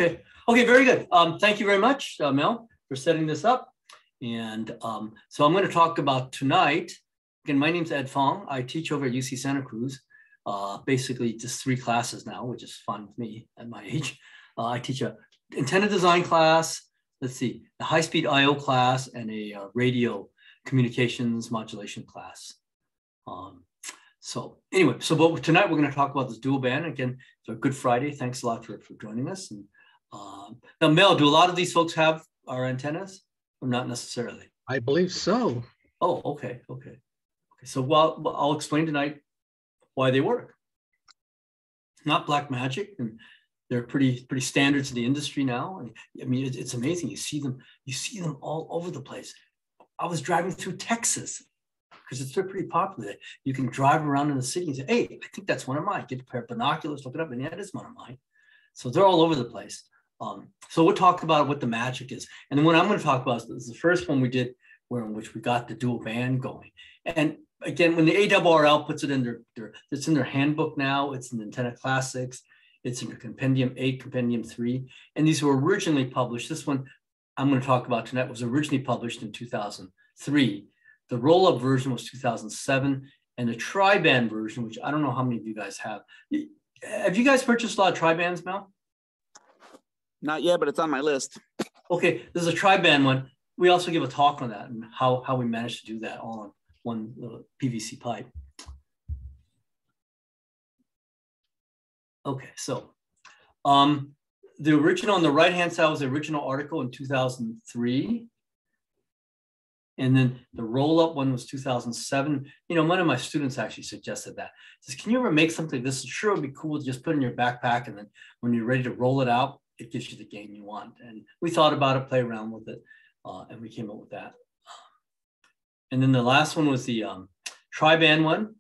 Okay, very good. Thank you very much, Mel, for setting this up. And so I'm going to talk about tonight. Again, my name's Ed Fong. I teach over at UC Santa Cruz, basically just 3 classes now, which is fun with me at my age. I teach a antenna design class, let's see, a high-speed I/O class, and a radio communications modulation class. So anyway, but tonight we're going to talk about this dual band. Again, so Good Friday. Thanks a lot for joining us. And now, Mel, do a lot of these folks have our antennas or not necessarily? I believe so. Oh, okay. So I'll explain tonight why they work. Not black magic, and they're pretty standards in the industry now. I mean, it's amazing. You see them all over the place. I was driving through Texas because it's pretty popular. You can drive around in the city and say, "Hey, I think that's one of mine." Get a pair of binoculars, look it up, and yeah, it is one of mine. So they're all over the place. So we'll talk about what the magic is. And then what I'm going to talk about is the first one we did, in which we got the dual band going. And again, when the AHRN puts it in it's in their handbook now. It's in Antenna Classics. It's in their Compendium 8, Compendium 3. And these were originally published. This one I'm going to talk about tonight was originally published in 2003. The roll-up version was 2007. And the tri-band version, which I don't know how many of you guys have. Have you guys purchased a lot of tri-bands, Mel? Not yet, but it's on my list. Okay, there's a tri-band one. We also give a talk on that and how we managed to do that all on one PVC pipe. Okay, so the original on the right-hand side was the original article in 2003. And then the roll-up one was 2007. You know, one of my students actually suggested that. He says, can you ever make something this? Sure, it'd be cool to just put in your backpack, and then when you're ready to roll it out, it gives you the gain you want. And we thought about it, play around with it, and we came up with that. And then the last one was the tri-band one.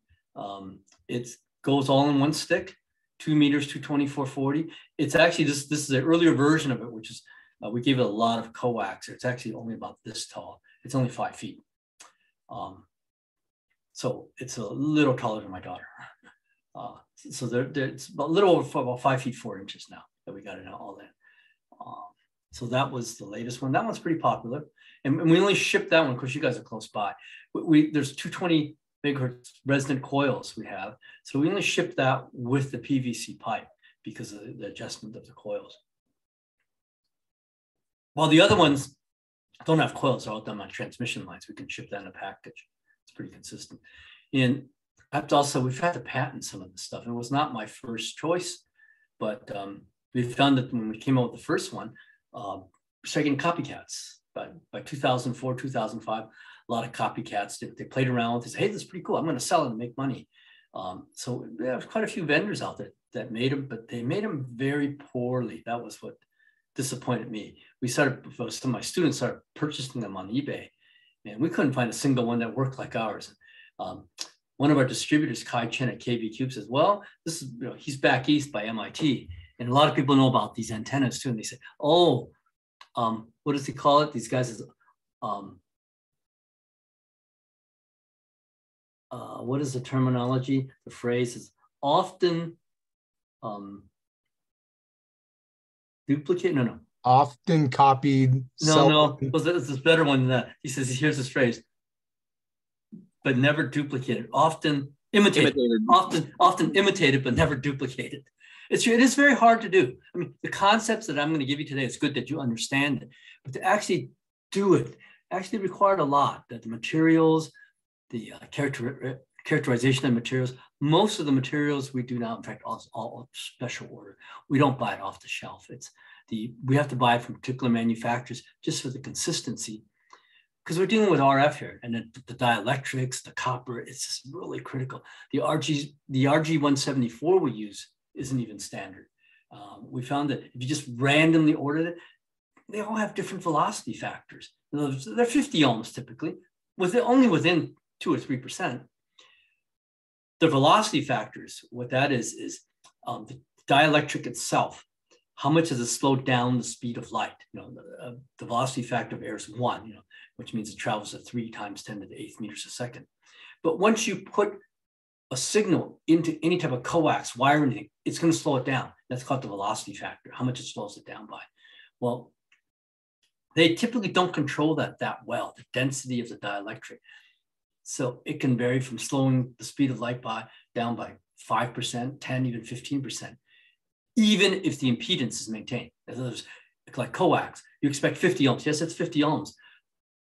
It goes all in one stick, 2 meters, 224/40. It's actually, this is an earlier version of it, which is, we gave it a lot of coax. It's actually only about this tall. It's only 5 feet. So it's a little taller than my daughter. So it's a little over about 5 feet 4 inches now that we got it all in. So that was the latest one. That one's pretty popular. And we only shipped that one because you guys are close by. There's 220 megahertz resonant coils we have. So we only shipped that with the PVC pipe because of the adjustment of the coils. While the other ones don't have coils, they're all done on transmission lines. We can ship that in a package. It's pretty consistent. And we've had to patent some of this stuff. It was not my first choice, but we found that when we came out with the first one, we started getting copycats. By 2004, 2005, a lot of copycats, they played around with it. They said, hey, this is pretty cool. I'm going to sell it and make money. So there's quite a few vendors out there that made them, but they made them very poorly. That was what disappointed me. Some of my students started purchasing them on eBay, and we couldn't find a single one that worked like ours. One of our distributors, Kai Chen at KB Cube, says, well, this is, he's back east by MIT. And a lot of people know about these antennas too. And they say, oh, what does he call it? These guys is, what is the terminology? The phrase is often duplicate. No. Often copied. No. There's this better one than that. He says, here's this phrase, but never duplicated. Often imitated. Often imitated, but never duplicated. It is very hard to do. I mean, the concepts that I'm going to give you today, it's good that you understand it, but to actually do it actually required a lot. That the materials, the characterization of materials, most of the materials we do now, in fact, all special order. We don't buy it off the shelf. We have to buy it from particular manufacturers just for the consistency, because we're dealing with RF here, and the dielectrics, the copper, it's just really critical. The RG174 we use isn't even standard. We found that if you just randomly ordered it, they all have different velocity factors. They're 50 ohms typically, only within 2 or 3%. The velocity factors, what that is the dielectric itself. How much does it slow down the speed of light? The velocity factor of air is 1, which means it travels at 3 times 10 to the 8th meters a second. But once you put a signal into any type of coax, wire, anything, it's going to slow it down. That's called the velocity factor, how much it slows it down by. Well, they typically don't control that well, the density of the dielectric. So it can vary from slowing the speed of light down by 5%, 10, even 15%, even if the impedance is maintained. In other words, like coax, you expect 50 ohms. Yes, it's 50 ohms,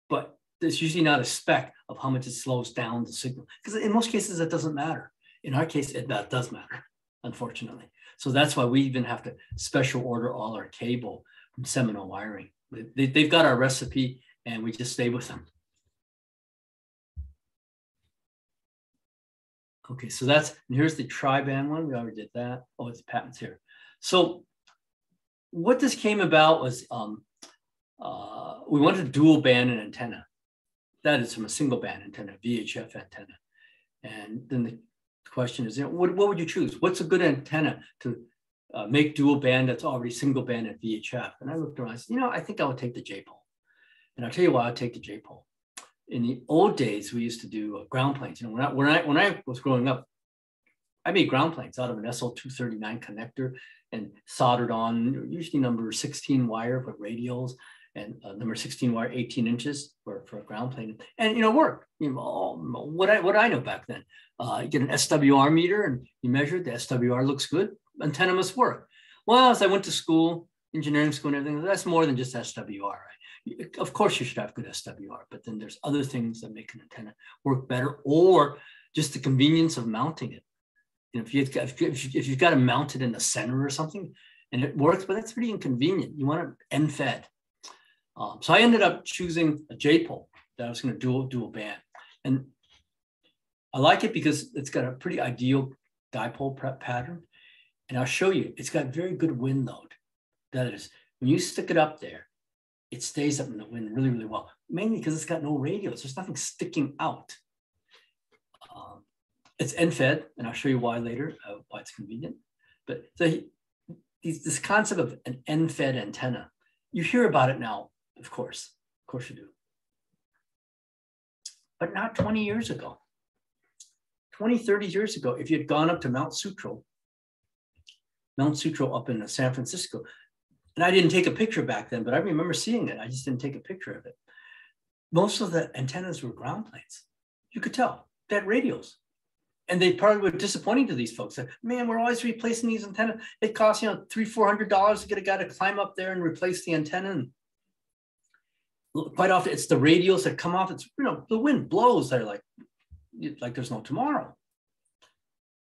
but there's usually not a spec of how much it slows down the signal. Because in most cases, it doesn't matter. In our case, that does matter, unfortunately. So that's why we even have to special order all our cable from Seminole Wiring. They've got our recipe, and we just stay with them. Okay, so and here's the tri-band one. We already did that. Oh, it's patents here. So what this came about was we wanted a dual band an antenna. That is from a single band antenna, VHF antenna. And then the question is, what would you choose? What's a good antenna to make dual band that's already single band at VHF? And I looked around, I said, I think I would take the JPoll. And I'll tell you why I'd take the JPoll. In the old days, we used to do ground planes. When I was growing up, I made ground planes out of an SL239 connector and soldered on usually number 16 wire with radials and number 16 wire 18 inches for a ground plane. And it worked. What I know back then, you get an SWR meter and you measure it, the SWR looks good, antenna must work. Well, as I went to school, engineering school and everything, that's more than just SWR, right? Of course, you should have good SWR, but then there's other things that make an antenna work better, or just the convenience of mounting it. If you've got to mount it in the center or something, and it works, but that's pretty inconvenient. You want it Unfed. So I ended up choosing a JPoll that I was going to dual band, and I like it because it's got a pretty ideal dipole prep pattern, and I'll show you. It's got very good wind load. That is, when you stick it up there, it stays up in the wind really, really well, mainly because it's got no radios. There's nothing sticking out. It's Unfed, and I'll show you why later, why it's convenient. But so this concept of an Unfed antenna, you hear about it now, of course you do. But not 20 years ago. 20, 30 years ago, if you had gone up to Mount Sutro up in San Francisco, and I didn't take a picture back then, but I remember seeing it. I just didn't take a picture of it. Most of the antennas were ground planes. You could tell. They had radios. And they probably were disappointing to these folks. That, man, we're always replacing these antennas. It costs, $300-400 to get a guy to climb up there and replace the antenna. And quite often it's the radios that come off. It's, the wind blows. They're like there's no tomorrow.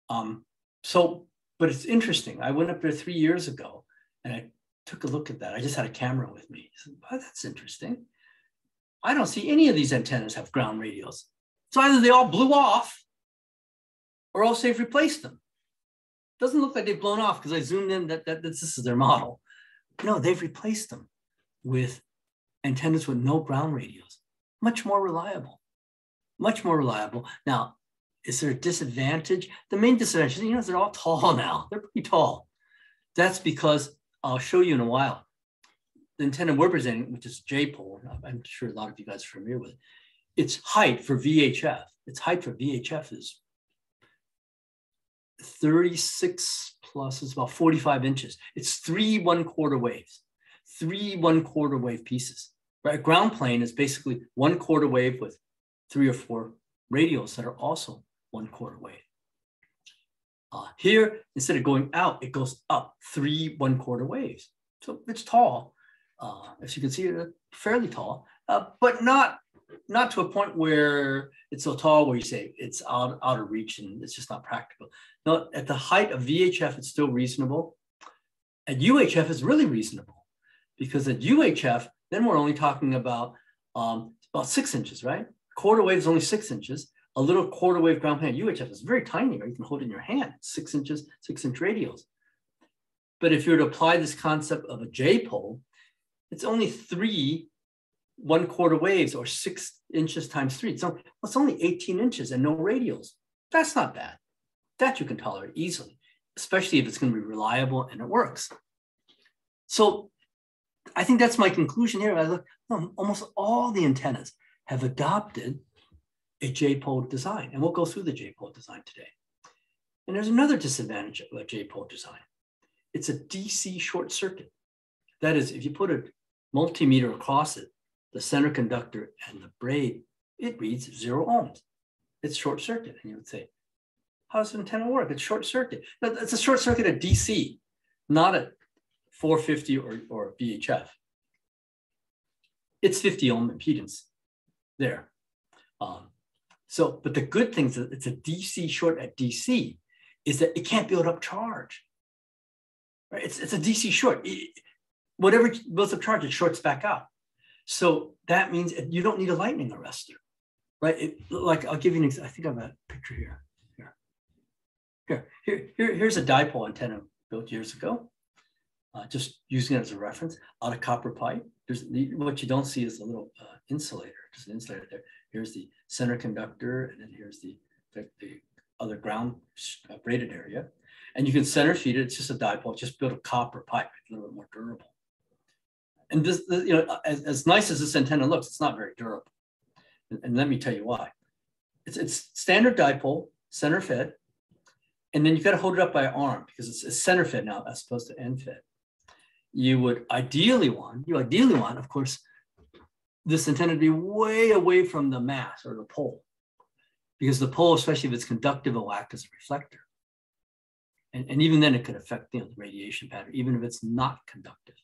But it's interesting. I went up there 3 years ago and I took a look at that. I just had a camera with me. I said, oh, that's interesting. I don't see any of these antennas have ground radios. So either they all blew off or else they've replaced them. Doesn't look like they've blown off because I zoomed in that this is their model. No, they've replaced them with antennas with no ground radios. Much more reliable. Much more reliable. Now, is there a disadvantage? The main disadvantage is, they're all tall now. They're pretty tall. That's because I'll show you in a while. The antenna we're presenting, which is JPoll, I'm sure a lot of you guys are familiar with it. Its height for VHF, is 36 plus, it's about 45 inches. It's 3 1/4 waves, 3 1/4 wave pieces. Right? A ground plane is basically 1/4 wave with 3 or 4 radios that are also 1/4 wave. Here, instead of going out, it goes up 3 1/4 waves. So it's tall. As you can see, it's fairly tall, but not to a point where it's so tall where you say it's out of reach and it's just not practical. No, at the height of VHF, it's still reasonable. At UHF, it's really reasonable because at UHF, then we're only talking about 6 inches, right? Quarter wave is only 6 inches. A little quarter wave ground plane at UHF is very tiny, right? You can hold it in your hand, 6 inches, 6-inch radios. But if you were to apply this concept of a JPoll, it's only 3 1/4 waves or 6 inches times 3. So it's only 18 inches and no radials. That's not bad. That you can tolerate easily, especially if it's going to be reliable and it works. So I think that's my conclusion here. I look, almost all the antennas have adopted a JPoll design, and we'll go through the JPoll design today. And there's another disadvantage of a JPoll design. it's a DC short circuit. That is, if you put a multimeter across it, the center conductor and the braid, it reads 0 ohms. It's short circuit. And you would say, how does an antenna work? It's short circuit. No, it's a short circuit at DC, not at 450 or VHF. It's 50 ohm impedance there. But the good thing is that it's a DC short at DC is that it can't build up charge. Right? It's a DC short. Whatever builds up charge, it shorts back out. So that means you don't need a lightning arrestor, right? Like I'll give you an example. I think I've got a picture here. Here's a dipole antenna built years ago. Just using it as a reference, out of copper pipe. What you don't see is a little insulator. There's an insulator there. Here's the center conductor, and then here's the other ground braided area. And you can center feed it. It's just a dipole. Just built a copper pipe, a little bit more durable. And this, as nice as this antenna looks, it's not very durable. And let me tell you why. It's standard dipole, center fed, and then you've got to hold it up by an arm because it's center fed now as opposed to end fed. You ideally want, of course, this antenna to be way away from the mass or the pole, because the pole, especially if it's conductive, will act as a reflector. And even then it could affect the radiation pattern, even if it's not conductive.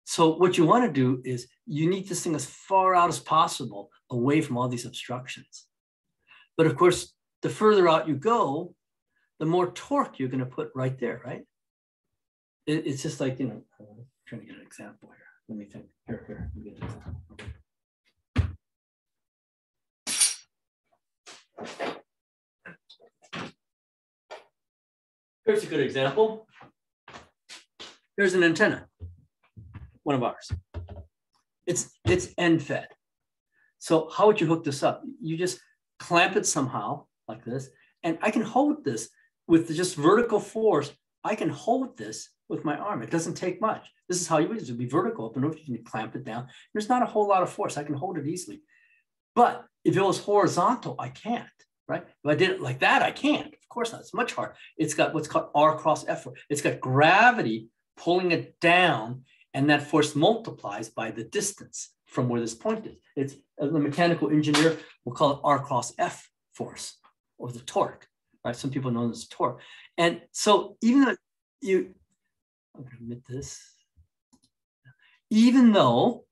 So what you want to do is you need this thing as far out as possible away from all these obstructions. But of course, the further out you go, the more torque you're going to put right there, right? It's just like, I'm trying to get an example here. Let me think. Here. Let me get an example. Here's a good example. Here's an antenna, one of ours. It's end fed. So how would you hook this up? You just clamp it somehow like this, and I can hold this with just vertical force. I can hold this with my arm. It doesn't take much. This is how you would use it. It would be vertical up and over. You can clamp it down. There's not a whole lot of force. I can hold it easily. But if it was horizontal, I can't, right? If I did it like that, I can't. Of course not. It's much harder. It's got what's called R cross F. It's got gravity pulling it down, and that force multiplies by the distance from where this point is. It's the mechanical engineer will call it R cross F force, or the torque, right? Some people know this as torque. And so even though I'm going to omit this. Even though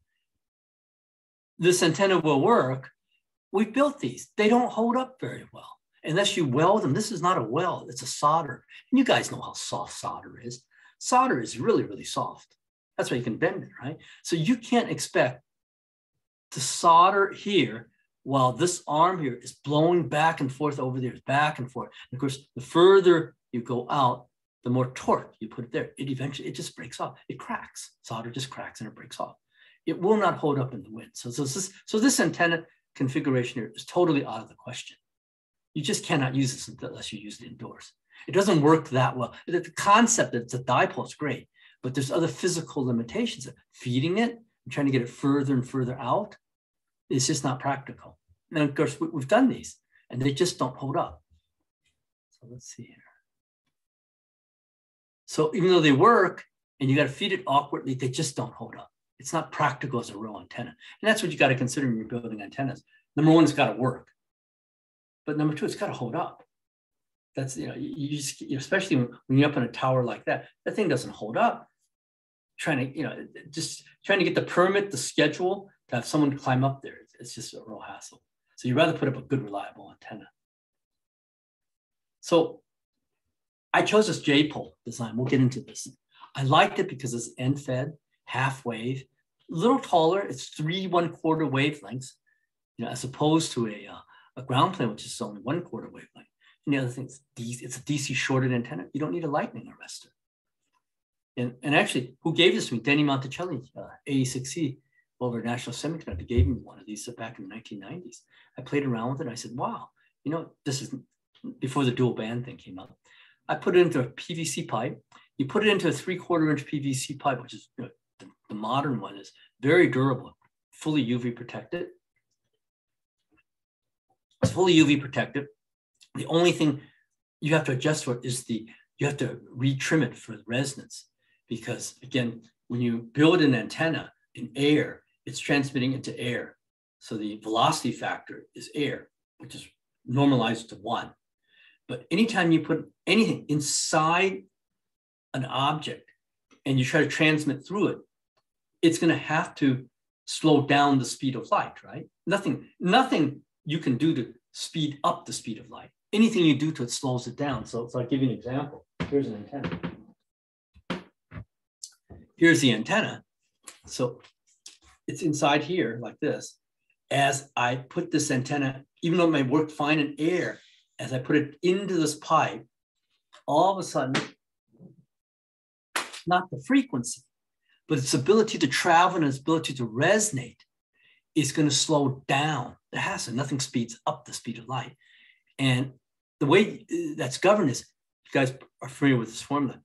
this antenna will work, we built these. They don't hold up very well unless you weld them. This is not a weld, it's a solder. And you guys know how soft solder is. Solder is really, really soft. That's why you can bend it, right? So you can't expect to solder here while this arm here is blowing back and forth over there, back and forth. And of course, the further you go out, the more torque you put it there. It just breaks off. It cracks. Solder just cracks and it breaks off. It will not hold up in the wind. So this antenna configuration here is totally out of the question. You just cannot use this unless you use it indoors. It doesn't work that well. The concept that it's a dipole is great, but there's other physical limitations. Feeding it and trying to get it further and further out is just not practical. And of course, we've done these and they just don't hold up. So let's see here. So even though they work and you got to feed it awkwardly, they just don't hold up. It's not practical as a real antenna. And that's what you got to consider when you're building antennas. Number one, it's got to work. But number two, it's got to hold up. That's, especially when you're up in a tower like that thing doesn't hold up. Trying to get the permit, the schedule to have someone climb up there, it's just a real hassle. So you'd rather put up a good, reliable antenna. So I chose this JPoll design. We'll get into this. I liked it because it's end fed, half wave, a little taller. It's 3 1/4 wavelengths, as opposed to a ground plane, which is only 1/4 wavelength. And the other thing is it's a DC shorted antenna. You don't need a lightning arrestor. And actually, who gave this to me? Danny Monticelli, 86C, over National Semiconductor, gave me one of these back in the 1990s. I played around with it. And I said, wow, this is before the dual band thing came out. I put it into a PVC pipe. You put it into a 3/4 inch PVC pipe, which is the modern one, is very durable, fully UV protected. It's fully UV protected. The only thing you have to adjust for is the you have to retrim it for the resonance, because again, when you build an antenna in air, it's transmitting into air. So the velocity factor is air, which is normalized to 1. But anytime you put anything inside an object and you try to transmit through it, it's going to have to slow down the speed of light, right? Nothing you can do to speed up the speed of light. Anything you do to it slows it down. So I'll give you an example. Here's an antenna. Here's the antenna. So it's inside here like this. As I put this antenna, even though it may work fine in air, as I put it into this pipe, all of a sudden, not the frequency, but its ability to travel and its ability to resonate is going to slow down. It has to. Nothing speeds up the speed of light. And the way that's governed is, you guys are familiar with this formula.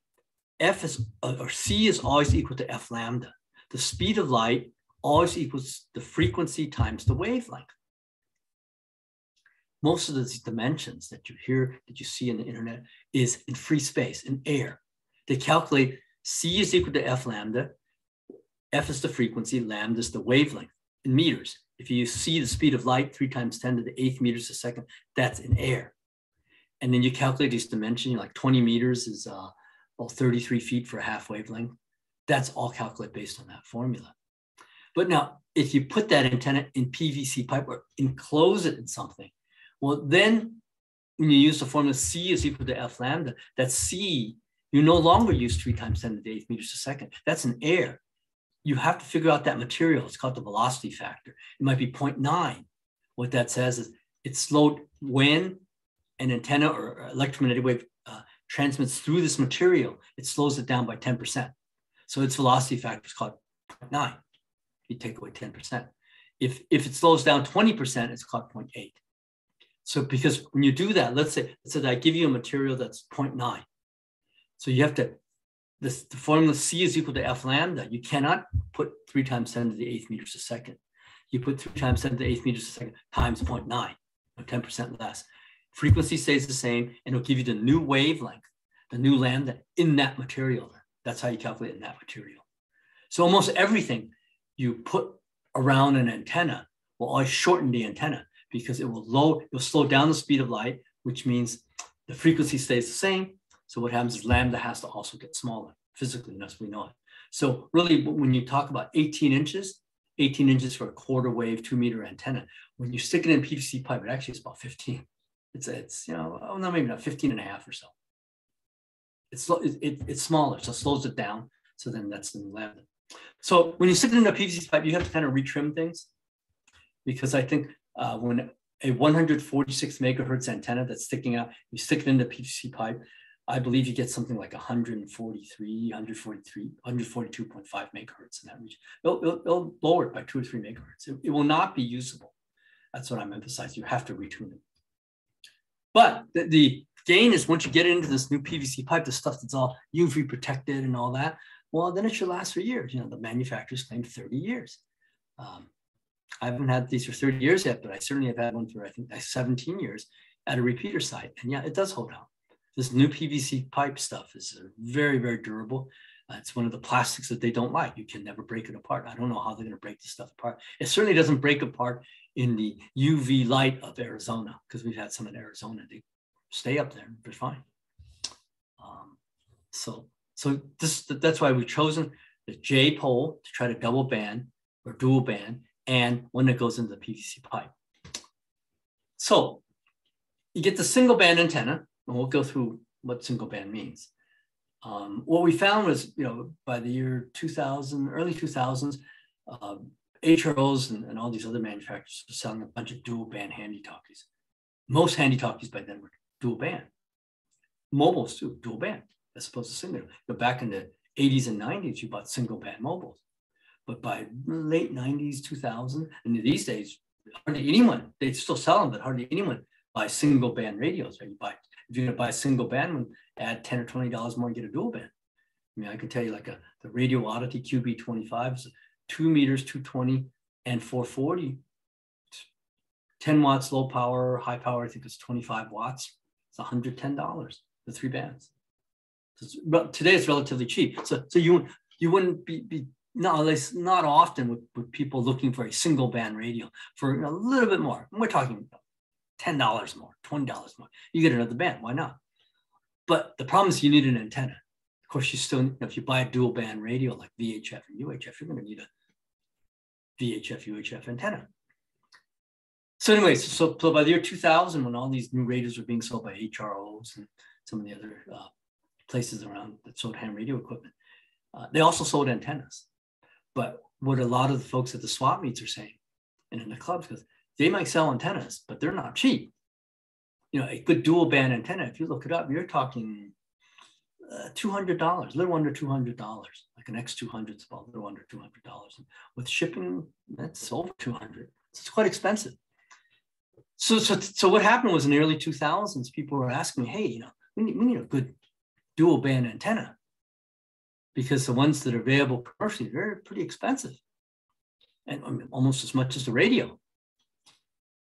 F is, or C is always equal to F lambda. The speed of light always equals the frequency times the wavelength. Most of these dimensions that you hear, that you see in the internet, is in free space, in air. They calculate C is equal to F lambda. F is the frequency, lambda is the wavelength in meters. If you see the speed of light, 3 times 10 to the 8th meters a second, that's in air. And then you calculate these dimensions, like 20 meters is about 33 feet for a half wavelength. That's all calculated based on that formula. But now, if you put that antenna in PVC pipe or enclose it in something, well, then when you use the formula C is equal to F lambda, that C, you no longer use 3 times 10 to the 8th meters a second. That's in air. You have to figure out that material. It's called the velocity factor. It might be 0.9. What that says is it's slowed when an antenna or electromagnetic wave transmits through this material, it slows it down by 10%. So its velocity factor is called 0.9. You take away 10%. If it slows down 20%, it's called 0.8. So because when you do that, let's say that I give you a material that's 0.9. So you have to, the formula C is equal to F lambda. You cannot put 3 times 10 to the 8th meters a second. You put 3 times 10 to the 8th meters a second times 0.9, or 10% less. Frequency stays the same, and it'll give you the new wavelength, the new lambda in that material. That's how you calculate in that material. So almost everything you put around an antenna will always shorten the antenna, because it will slow down the speed of light, which means the frequency stays the same. So what happens is lambda has to also get smaller physically, as we know it. So really, when you talk about 18 inches for a quarter wave, 2 meter antenna, when you stick it in PVC pipe, it actually is about 15. It's no, maybe not 15 and a half or so. It's smaller, so it slows it down. So then that's the lambda. So when you stick it in a PVC pipe, you have to kind of retrim things, because I think when a 146 megahertz antenna that's sticking out, you stick it into PVC pipe, I believe you get something like 142.5 megahertz in that region. It'll lower it by 2 or 3 megahertz. It will not be usable. That's what I'm emphasizing. You have to retune it. But the gain is, once you get into this new PVC pipe, the stuff that's all UV protected and all that, well, then it should last for years. The manufacturers claim 30 years. I haven't had these for 30 years yet, but I certainly have had one for, I think, 17 years at a repeater site. And yeah, it does hold out. This new PVC pipe stuff is very, very durable. It's one of the plastics that they don't like. You can never break it apart. I don't know how they're going to break this stuff apart. It certainly doesn't break apart in the UV light of Arizona, because we've had some in Arizona. They stay up there. They're fine. So that's why we've chosen the JPoll to try to double band or dual band, and one that goes into the PVC pipe. So you get the single band antenna, and we'll go through what single band means. What we found was, by the year 2000, early 2000s, HROs and all these other manufacturers were selling a bunch of dual band handy talkies. Most handy talkies by then were dual band. Mobiles too, dual band, as opposed to single. Back in the 80s and 90s, you bought single band mobiles. But by late 90s, 2000, and these days, hardly anyone, they still sell them, but hardly anyone buys single band radios. Right? If you're going to buy a single band one, add $10 or $20 more and get a dual band. I mean, I can tell you, like the Radio Oddity QB25 is 2 meters, 220 and 440. 10 watts low power, high power, I think it's 25 watts. It's $110, the 3 bands. Today it's relatively cheap. So you wouldn't be not, at least not often with people looking for a single band radio for a little bit more. We're talking $10 more, $20 more. You get another band, why not? But the problem is you need an antenna. Of course, you still, if you buy a dual band radio like VHF and UHF, you're going to need a VHF, UHF antenna. So anyways, so by the year 2000, when all these new radios were being sold by HROs and some of the other places around that sold ham radio equipment, they also sold antennas. But what a lot of the folks at the swap meets are saying, and in the clubs, because they might sell antennas, but they're not cheap. You know, a good dual band antenna, if you look it up, you're talking $200, a little under $200. Like an X200 is about a little under $200. And with shipping, that's over $200. So it's quite expensive. So what happened was in the early 2000s, people were asking me, hey, you know, we need a good dual band antenna, because the ones that are available commercially, they're pretty expensive, and I mean, almost as much as the radio.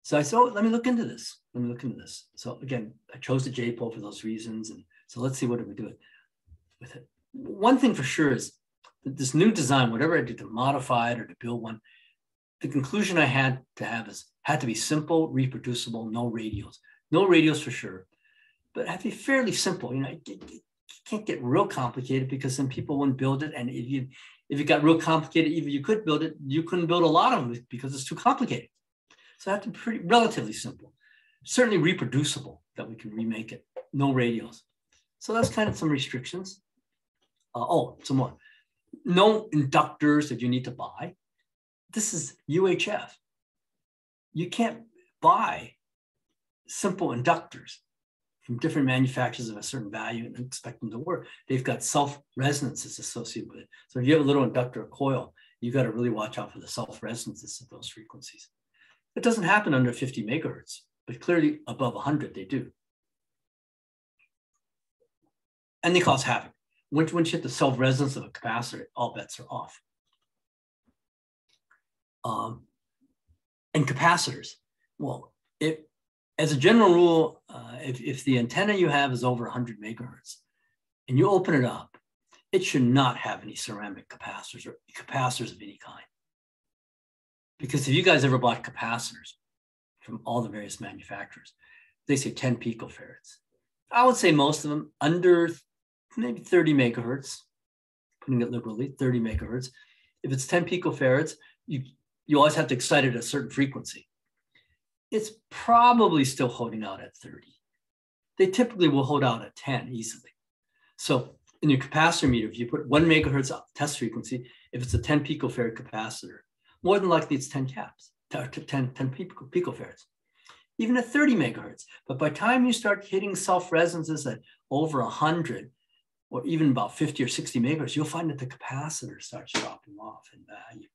So I said, oh, let me look into this. So again, I chose the JPoll for those reasons. And so let's see what do we do with it. One thing for sure is that this new design, whatever I did to modify it or to build one, the conclusion I had to be simple, reproducible, no radios. No radios for sure, but it had to be fairly simple. You know, it can't get real complicated, because then people wouldn't build it. And if it got real complicated, even you could build it, you couldn't build a lot of them because it's too complicated. So it had to be pretty relatively simple, certainly reproducible, that we can remake it. No radios. So that's kind of some restrictions. Some more. No inductors that you need to buy. This is UHF. You can't buy simple inductors from different manufacturers of a certain value and expect them to work. They've got self-resonances associated with it. So if you have a little inductor or coil, you got to really watch out for the self-resonances of those frequencies. It doesn't happen under 50 megahertz, but clearly above 100 they do. And they cause havoc. Once you hit the self-resonance of a capacitor, all bets are off. And capacitors, well, as a general rule, if the antenna you have is over 100 megahertz and you open it up, it should not have any ceramic capacitors or capacitors of any kind. Because if you guys ever bought capacitors from all the various manufacturers, they say 10 picofarads. I would say most of them under maybe 30 megahertz, putting it liberally, 30 megahertz. If it's 10 picofarads, you always have to excite it at a certain frequency. It's probably still holding out at 30. They typically will hold out at 10 easily. So in your capacitor meter, if you put 1 megahertz test frequency, if it's a 10 picofarad capacitor, more than likely it's 10 caps, 10 picofarads, even at 30 megahertz. But by the time you start hitting self-resonances at over 100, or even about 50 or 60 megahertz, you'll find that the capacitor starts dropping off in value.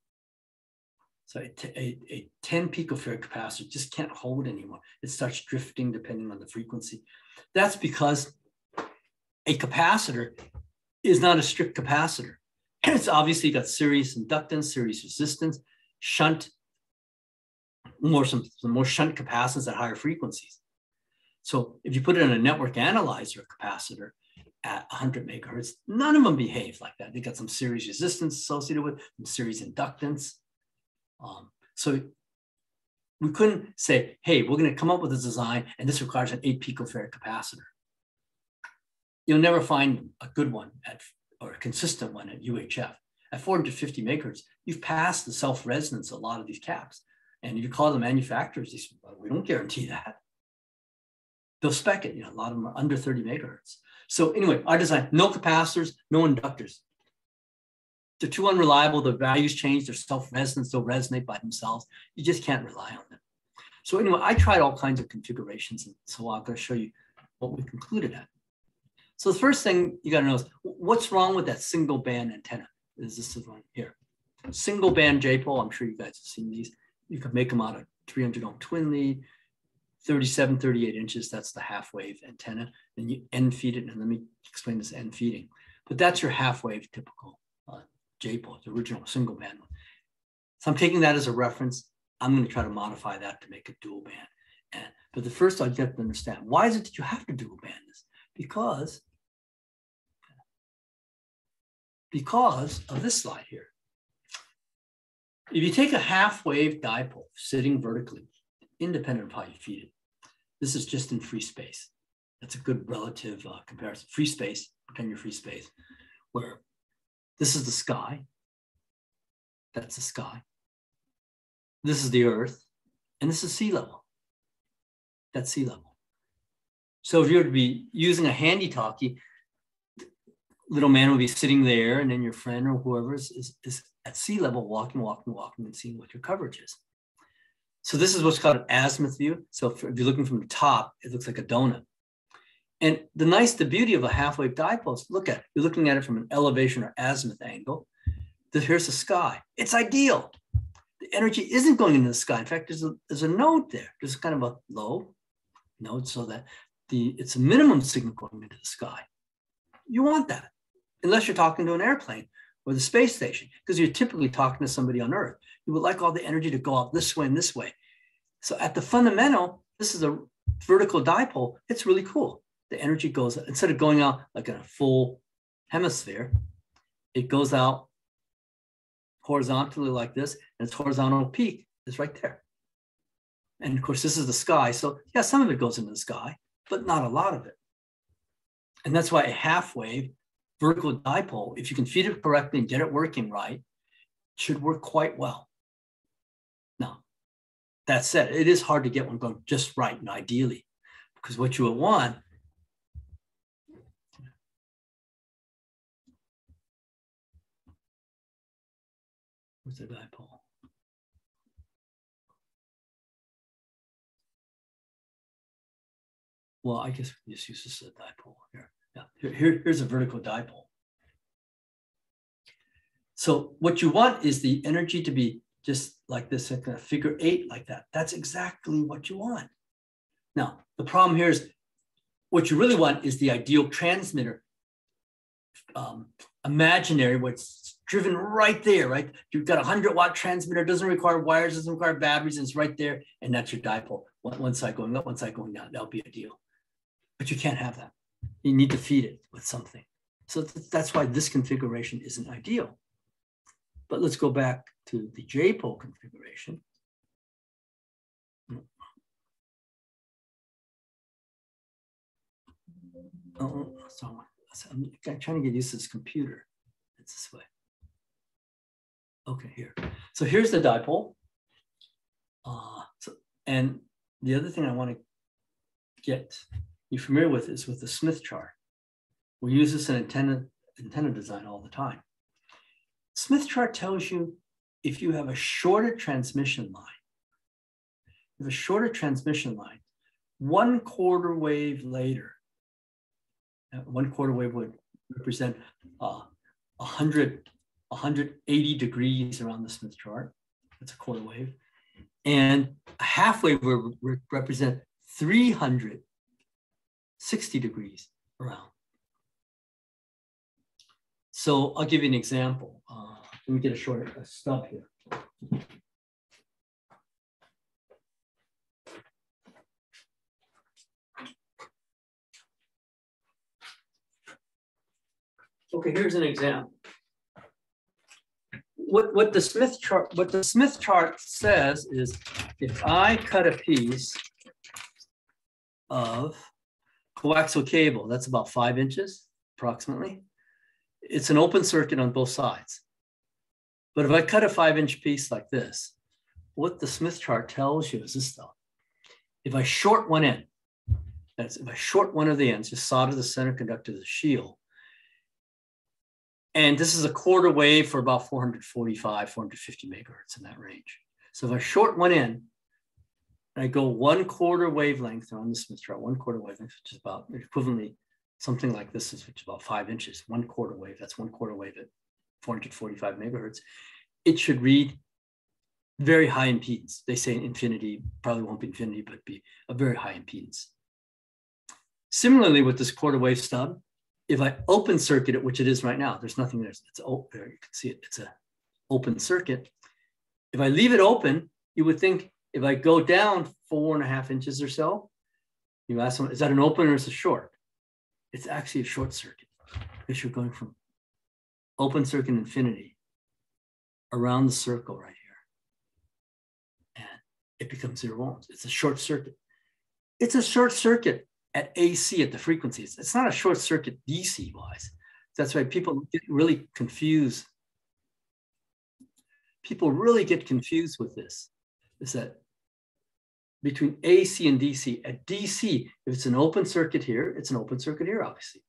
So a 10 picofarad capacitor just can't hold anymore. It starts drifting depending on the frequency. That's because a capacitor is not a strict capacitor. It's obviously got series inductance, series resistance, shunt, some more shunt capacitance at higher frequencies. So if you put it in a network analyzer capacitor at 100 megahertz, none of them behave like that. They got some series resistance associated with some series inductance. So we couldn't say, hey, we're going to come up with a design and this requires an 8 picofarad capacitor. You'll never find a good one or a consistent one at UHF. At 450 megahertz, you've passed the self-resonance of a lot of these caps. And if you call the manufacturers, they say, well, we don't guarantee that. They'll spec it, a lot of them are under 30 megahertz. So anyway, our design, no capacitors, no inductors. They're too unreliable, the values change, their self-resonance, they'll resonate by themselves. You just can't rely on them. So anyway, I tried all kinds of configurations, and so I'm going to show you what we concluded at. So the first thing you got to know is, what's wrong with that single band antenna? Is this one here? Single band JPoll, I'm sure you guys have seen these. You can make them out of 300 ohm twin lead, 37, 38 inches, that's the half wave antenna. Then you end feed it, and let me explain this end feeding. But that's your half wave typical JPoll, the original single band one. So I'm taking that as a reference. I'm going to try to modify that to make it dual band. But the first, I have to understand, why is it that you have to dual band this? Because because of this slide here. If you take a half-wave dipole sitting vertically, independent of how you feed it, this is just in free space. That's a good relative comparison. Free space, pretend you're free space, where this is the sky. That's the sky. This is the earth, and this is sea level. That's sea level. So if you were to be using a handy-talkie, little man will be sitting there, and then your friend or whoever is at sea level, walking, and seeing what your coverage is. So this is what's called an azimuth view. So if you're looking from the top, it looks like a donut. And the beauty of a half-wave dipole is, look at it. You're looking at it from an elevation or azimuth angle. Here's the sky. It's ideal. The energy isn't going into the sky. In fact, there's a node there. There's kind of a low node so that it's a minimum signal going into the sky. You want that, unless you're talking to an airplane or the space station, because you're typically talking to somebody on Earth. You would like all the energy to go out this way and this way. So at the fundamental, this is a vertical dipole. It's really cool. The energy goes, instead of going out like in a full hemisphere, it goes out horizontally like this, and its horizontal peak is right there. And of course, this is the sky. So yeah, some of it goes into the sky, but not a lot of it. And that's why a half-wave vertical dipole, if you can feed it correctly and get it working right, should work quite well. Now, that said, it is hard to get one going just right and ideally, because what you will want where's the dipole? Well, I guess we just use this as a dipole here. Yeah, here's a vertical dipole. So what you want is the energy to be just like this, like a figure 8 like that. That's exactly what you want. Now, the problem here is what you really want is the ideal transmitter, imaginary, where it's driven right there, right? You've got a 100-watt transmitter, doesn't require wires, doesn't require batteries, and it's right there, and that's your dipole. One side going up, one side going down. That'll be ideal. But you can't have that. You need to feed it with something. So that's why this configuration isn't ideal. But let's go back to the JPoll configuration. Oh, sorry. I'm trying to get used to this computer. It's this way. Okay, here. So here's the dipole. And the other thing I want to get you familiar with is with the Smith chart. We use this in antenna design all the time. Smith chart tells you if you have a shorter transmission line, 1/4 wave later, 1/4 wave would represent 180 degrees around the Smith chart. That's a quarter wave. And a half wave would represent 360 degrees around. So I'll give you an example. Let me get a stub here. Okay, here's an example. What the Smith chart says is, if I cut a piece of coaxial cable, that's about 5 inches approximately. It's an open circuit on both sides. But if I cut a 5-inch piece like this, what the Smith chart tells you is this though. If I short one end, that's if I short one of the ends, just solder the center conductor of the shield. And this is a quarter wave for about 445, 450 megahertz in that range. So if I short one end, and I go 1/4 wavelength on the Smith chart, 1/4 wavelength, which is about equivalently something like this, which is about 5 inches, 1/4 wave, that's 1/4 wave at 445 megahertz. It should read very high impedance. They say infinity, probably won't be infinity, but be a very high impedance. Similarly with this quarter wave stub, if I open circuit it, which it is right now, there's nothing there. It's open there. You can see it. It's an open circuit. If I leave it open, you would think if I go down 4.5 inches or so, you ask someone, is that an open or is it a short? It's actually a short circuit because you're going from open circuit infinity around the circle right here. And it becomes 0 ohms. It's a short circuit. It's a short circuit at AC at the frequencies. It's not a short circuit DC wise. That's why people get really confused. People really get confused with this. Is that between AC and DC, at DC, if it's an open circuit here, it's an open circuit here, obviously.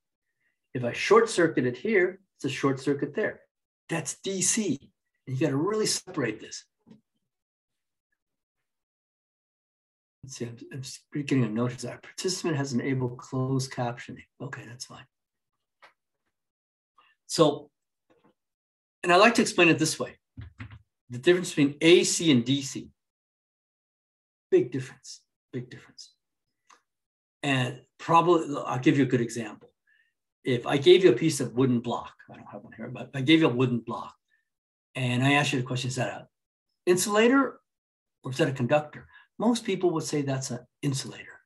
If I short circuit it here, it's a short circuit there. That's DC. And you got to really separate this. Let's see, I'm just getting a notice that our participant has enabled closed captioning. Okay, that's fine. So, and I like to explain it this way. The difference between AC and DC. Big difference, big difference. And probably, I'll give you a good example. If I gave you a piece of wooden block, I don't have one here, but I gave you a wooden block, and I asked you the question, is that an insulator or is that a conductor? Most people would say that's an insulator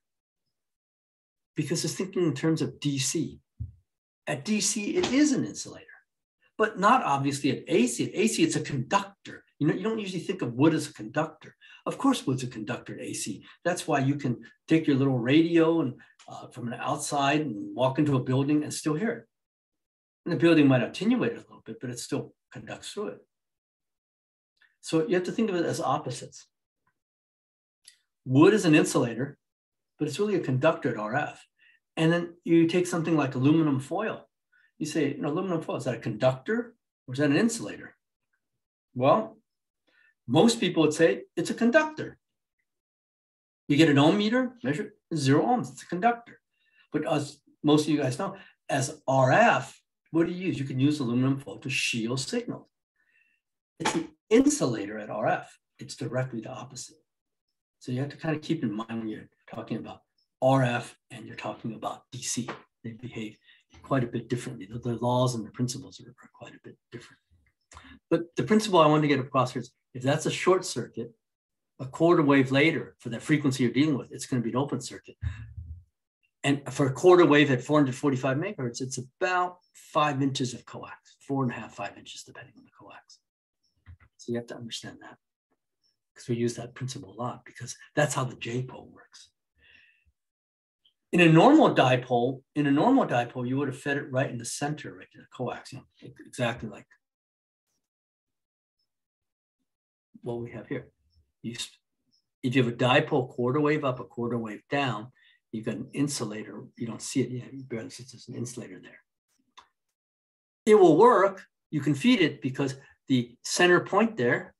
because it's thinking in terms of DC. At DC, it is an insulator, but not obviously at AC. At AC, it's a conductor. You know, you don't usually think of wood as a conductor. Of course, wood's a conductor at AC. That's why you can take your little radio and from an outside and walk into a building and still hear it. And the building might attenuate it a little bit, but it still conducts through it. So you have to think of it as opposites. Wood is an insulator, but it's really a conductor at RF. And then you take something like aluminum foil. You say, you know, aluminum foil, is that a conductor or is that an insulator? Well, most people would say it's a conductor. You get an ohm meter, measure 0 ohms, it's a conductor. But as most of you guys know, as RF, what do you use? You can use aluminum foil to shield signals. It's an insulator at RF. It's directly the opposite. So you have to kind of keep in mind when you're talking about RF and you're talking about DC. They behave quite a bit differently. The laws and the principles are quite a bit different. But the principle I want to get across here is if that's a short circuit, a quarter wave later for that frequency you're dealing with, it's going to be an open circuit. And for a quarter wave at 445 megahertz, it's about 5 inches of coax, 4.5, 5 inches, depending on the coax. So you have to understand that because we use that principle a lot because that's how the JPoll works. In a normal dipole, you would have fed it right in the center, right in the coax, you know, exactly like what we have here. If you have a dipole quarter wave up, a quarter wave down, you've got an insulator. You don't see it yet. You barely see there's an insulator there. It will work. You can feed it because the center point there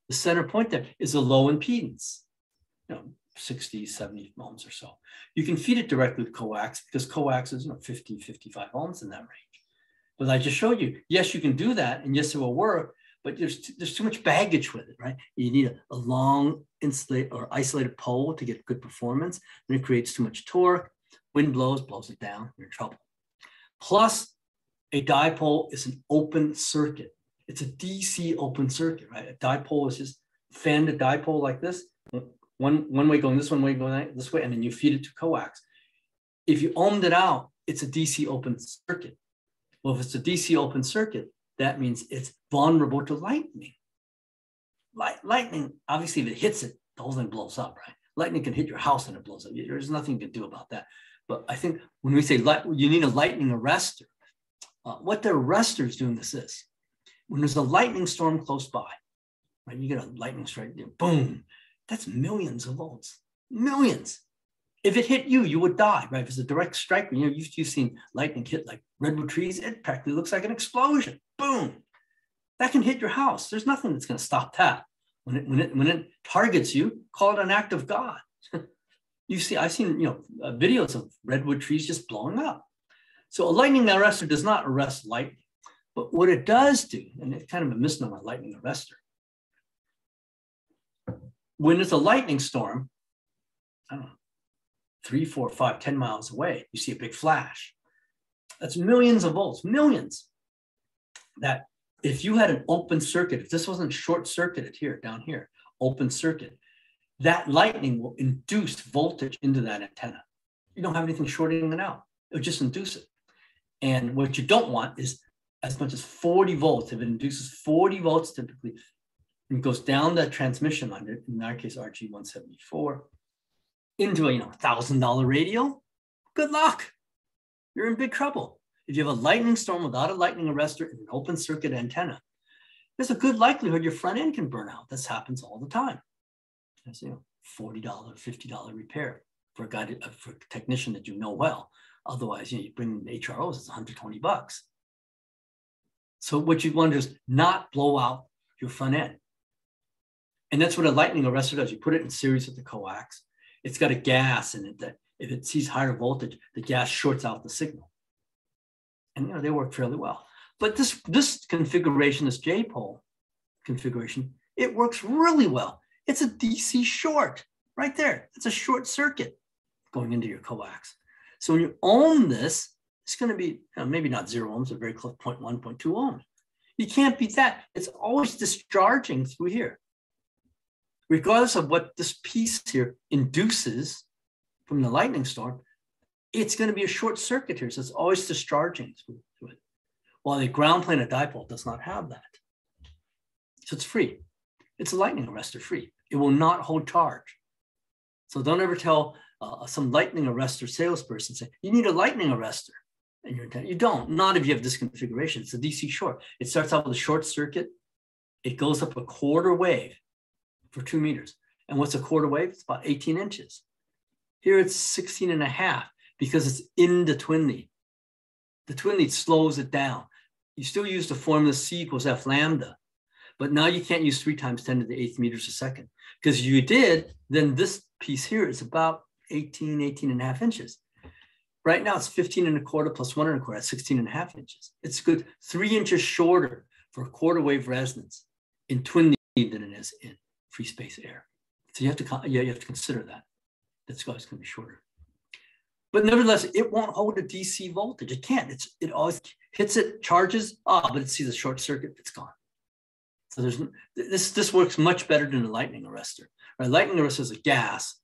is a low impedance, you know, 60, 70 ohms or so. You can feed it directly with coax because coax is 50, 55 ohms in that range. But I just showed you, yes, you can do that, and yes, it will work, but there's too much baggage with it, right? You need a long insulated or isolated pole to get good performance, and it creates too much torque. Wind blows it down, you're in trouble. Plus, a dipole is an open circuit. It's a DC open circuit, right? A dipole is just fan the dipole like this, one way going this one way going this way, and then you feed it to coax. If you ohmed it out, it's a DC open circuit. Well, if it's a DC open circuit, that means it's vulnerable to lightning. Lightning, obviously, if it hits it, the whole thing blows up, right? Lightning can hit your house and it blows up. There's nothing you can do about that. But I think when we say you need a lightning arrestor, what the arrestor is doing is when there's a lightning storm close by, right? You get a lightning strike, boom, that's millions of volts, millions. If it hit you, you would die, right? If it's a direct strike, you've seen lightning hit like redwood trees, it practically looks like an explosion, boom. That can hit your house. There's nothing that's going to stop that. When it targets you, call it an act of God. I've seen videos of redwood trees just blowing up. So a lightning arrestor does not arrest lightning, but what it does do, and it's kind of a misnomer, lightning arrestor. When it's a lightning storm, I don't know, 3, 4, 5, 10 miles away, you see a big flash. That's millions of volts, millions. That if you had an open circuit, if this wasn't short circuited here, down here, open circuit, that lightning will induce voltage into that antenna. You don't have anything shorting it out. It would just induce it. And what you don't want is as much as 40 volts. If it induces 40 volts typically, and goes down that transmission line, in our case, RG174, into a $1,000 radio, good luck. You're in big trouble. If you have a lightning storm without a lightning arrestor and an open circuit antenna, there's a good likelihood your front end can burn out. This happens all the time. That's $40, $50 repair for for a technician that you know well. Otherwise, you bring in HROs, it's $120. So what you want to do is not blow out your front end. And that's what a lightning arrestor does. You put it in series with the coax. It's got a gas in it that if it sees higher voltage, the gas shorts out the signal. And they work fairly well. But this configuration, this JPoll configuration, it works really well. It's a DC short right there. It's a short circuit going into your coax. So when you ohm this, it's going to be maybe not 0 ohms, but very close, 0.1, 0.2 ohms. You can't beat that. It's always discharging through here. Regardless of what this piece here induces from the lightning storm, it's going to be a short circuit here. So it's always discharging through it. While the ground plane of dipole does not have that. So it's free. It's a lightning arrestor free. It will not hold charge. So don't ever tell some lightning arrestor salesperson, say, you need a lightning arrestor in your antenna. You don't, not if you have this configuration. It's a DC short. It starts out with a short circuit. It goes up a quarter wave for 2 meters. And what's a quarter wave? It's about 18 inches. Here it's 16 and a half because it's in the twin lead. The twin lead slows it down. You still use the formula C equals F lambda, but now you can't use 3 times 10 to the 8th meters a second. Because if you did, then this piece here is about 18 and a half inches. Right now it's 15 and a quarter plus 1 and a quarter, that's 16 and a half inches. It's good 3 inches shorter for a quarter wave resonance in twin lead than it is in free space air. So you have to consider that. That's always going to be shorter. But nevertheless, it won't hold a DC voltage. It can't. It always hits it, charges, but it sees a short circuit, it's gone. So this works much better than a lightning arrestor. A lightning arrestor is a gas.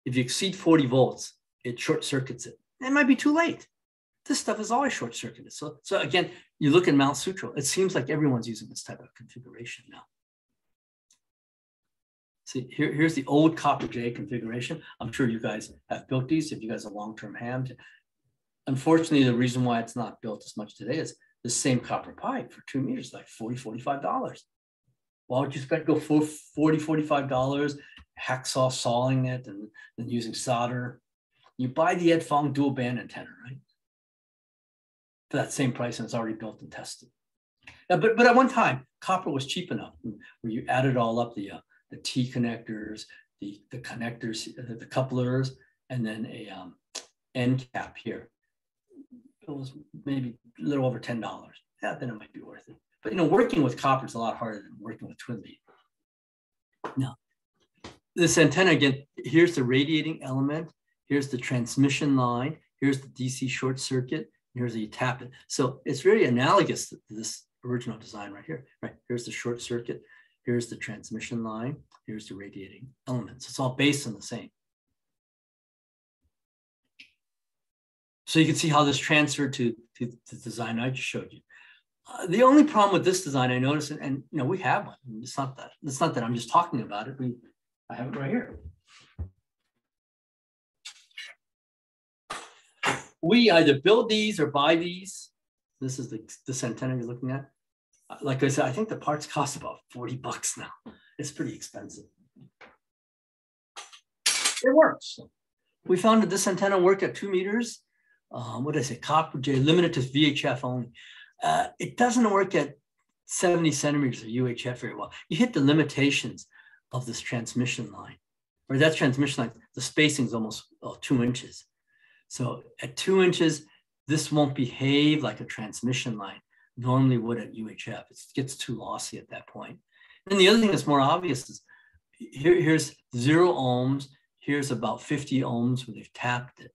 If you exceed 40 volts, it short circuits it. It might be too late. This stuff is always short circuited. So again, you look at Mount Sutro, it seems like everyone's using this type of configuration now. See, here's the old copper J configuration. I'm sure you guys have built these if you guys are long-term ham. Unfortunately, the reason why it's not built as much today is the same copper pipe for 2 meters, like $40, $45. Why would you go for $40, $45, hacksaw sawing it and then using solder? You buy the Fong dual band antenna, right? For that same price, and it's already built and tested. But at one time, copper was cheap enough where you added all up the T connectors, the connectors, the couplers, and then a end cap here. It was maybe a little over $10. Yeah, then it might be worth it. But working with copper is a lot harder than working with twin lead. Now, this antenna again, here's the radiating element, here's the transmission line, here's the DC short circuit, here's the tap it. So it's very analogous to this original design right here. Right, here's the short circuit. Here's the transmission line. Here's the radiating elements. It's all based on the same. So you can see how this transferred to the design I just showed you. The only problem with this design I noticed, and we have one. It's not that I'm just talking about it. I have it right here. We either build these or buy these. This is this antenna you're looking at. Like I said, I think the parts cost about $40 now. It's pretty expensive. It works. We found that this antenna worked at 2 meters. What did I say? Copper J, limited to VHF only. It doesn't work at 70 centimeters of UHF very well. You hit the limitations of this transmission line. Or that transmission line, the spacing is almost 2 inches. So at 2 inches, this won't behave like a transmission line normally would at UHF. It gets too lossy at that point. And the other thing that's more obvious is here's 0 ohms. Here's about 50 ohms where they've tapped it.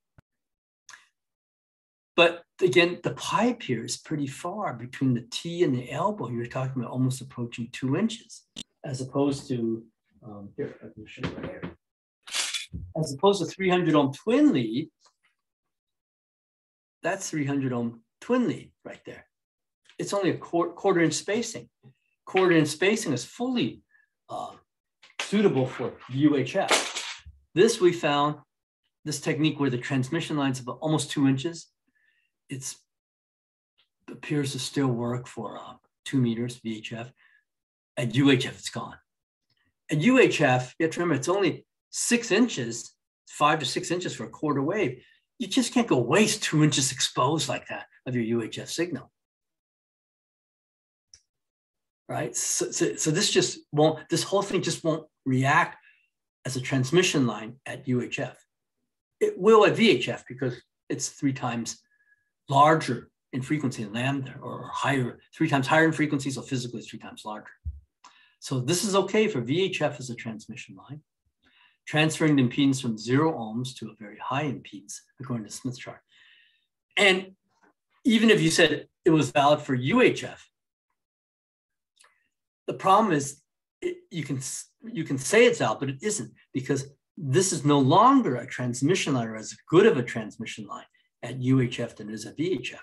But again, the pipe here is pretty far between the T and the elbow. You're talking about almost approaching 2 inches, as opposed to, here, I can show you right here. As opposed to 300 ohm twin lead, that's 300 ohm twin lead right there. It's only a quarter-inch spacing. Quarter-inch spacing is fully suitable for UHF. This we found, this technique where the transmission line's about almost 2 inches, it appears to still work for 2 meters VHF. At UHF, it's gone. At UHF, you have to remember, it's only 6 inches, 5 to 6 inches for a quarter wave. You just can't go waste 2 inches exposed like that of your UHF signal. Right? So this just won't, this whole thing just won't react as a transmission line at UHF. It will at VHF because it's 3 times larger in frequency than lambda, or higher, 3 times higher in frequency, so physically it's 3 times larger. So this is okay for VHF as a transmission line, transferring the impedance from 0 ohms to a very high impedance, according to Smith's chart. And even if you said it was valid for UHF, the problem is you can say it's valid, but it isn't, because this is no longer a transmission line or as good of a transmission line at UHF than it is at VHF.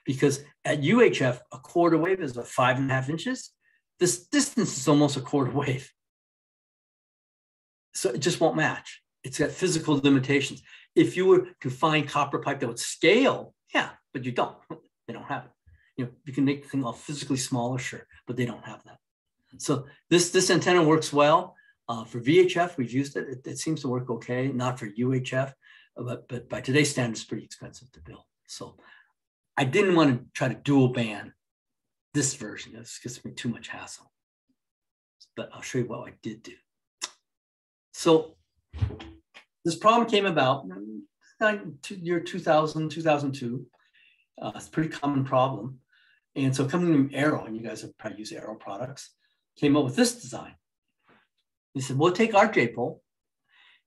Because at UHF, a quarter wave is about 5.5 inches. This distance is almost a quarter wave. So it just won't match. It's got physical limitations. If you were to find copper pipe that would scale, yeah, but you don't. They don't have it. You know, you can make the thing all physically smaller, sure, but they don't have that. So this antenna works well. For VHF, we've used it. It seems to work okay, not for UHF, but by today's standards, it's pretty expensive to build. So I didn't want to try to dual band this version. This gives me too much hassle. But I'll show you what I did do. So this problem came about in year 2000, 2002. It's a pretty common problem. And so coming from Arrow, and you guys have probably used Arrow products, came up with this design. He said, we'll take our JPoll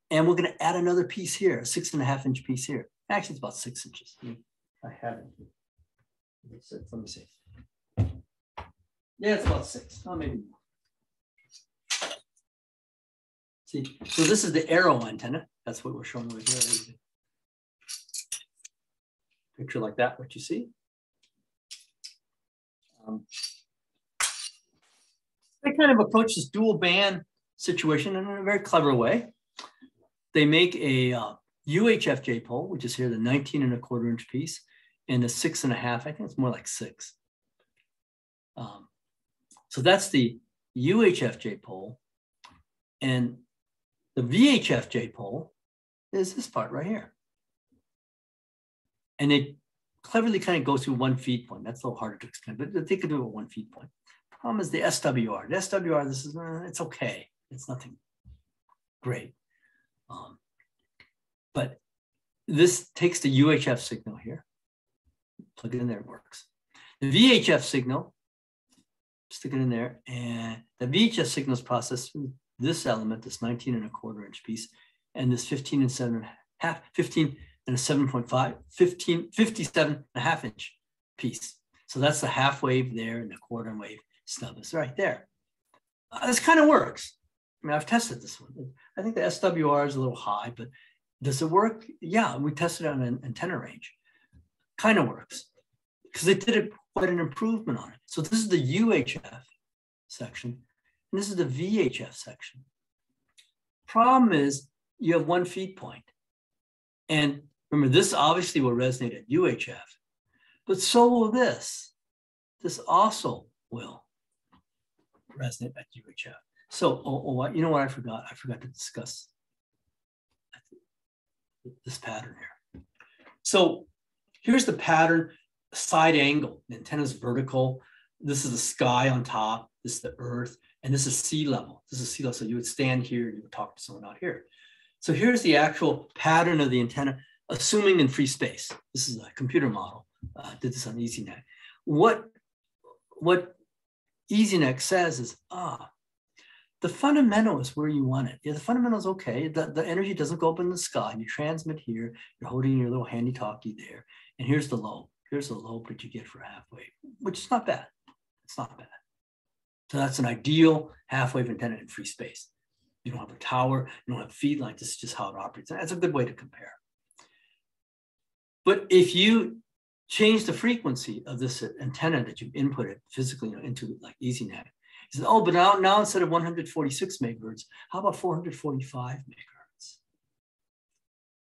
and we're going to add another piece here, a 6.5 inch piece here. Actually, it's about 6 inches. I have it. Let me see. Yeah, it's about 6. Oh, maybe more. See, so this is the Arrow antenna. That's what we're showing over here. Picture like that, what you see. They kind of approach this dual band situation in a very clever way. They make a UHF JPoll, which is here, the 19.25 inch piece, and a 6.5. I think it's more like 6. So that's the UHF JPoll, and the VHF JPoll is this part right here. And it cleverly kind of goes through 1 feed point. That's a little harder to explain, but they could do it at 1 feed point. Problem is the SWR. The SWR, this is, it's okay. It's nothing great. But this takes the UHF signal here, plug it in there, it works. The VHF signal, stick it in there, and the VHF signal is processed through this element, this 19.25 inch piece, and this 15 and 7.5, 15 and a 7.5, 57.5 inch piece. So that's the half wave there and the quarter wave stub is right there. This kind of works. I mean, I've tested this one. I think the SWR is a little high, but does it work? Yeah, we tested it on an antenna range. Kind of works because they did quite an improvement on it. So this is the UHF section, and this is the VHF section. Problem is you have 1 feed point. And remember, this obviously will resonate at UHF, but so will this. This also will resonate at UHF. So, you know what I forgot? I forgot to discuss this pattern here. So here's the pattern, side angle. The antenna is vertical. This is the sky on top. This is the earth. And this is sea level. This is sea level. So you would stand here, you would talk to someone out here. So here's the actual pattern of the antenna, assuming in free space. This is a computer model. Did this on EasyNet. What EasyNet says is, the fundamental is where you want it. Yeah, the fundamental is okay. The energy doesn't go up in the sky. You transmit here. You're holding your little handy talkie there. And here's the lobe. Here's the lobe that you get for half wave, which is not bad. It's not bad. So that's an ideal half wave antenna in free space. You don't have a tower. You don't have a feed line. This is just how it operates. That's a good way to compare. But if you change the frequency of this antenna that you've inputted physically into like EasyNet. He says, oh, but now instead of 146 megahertz, how about 445 megahertz?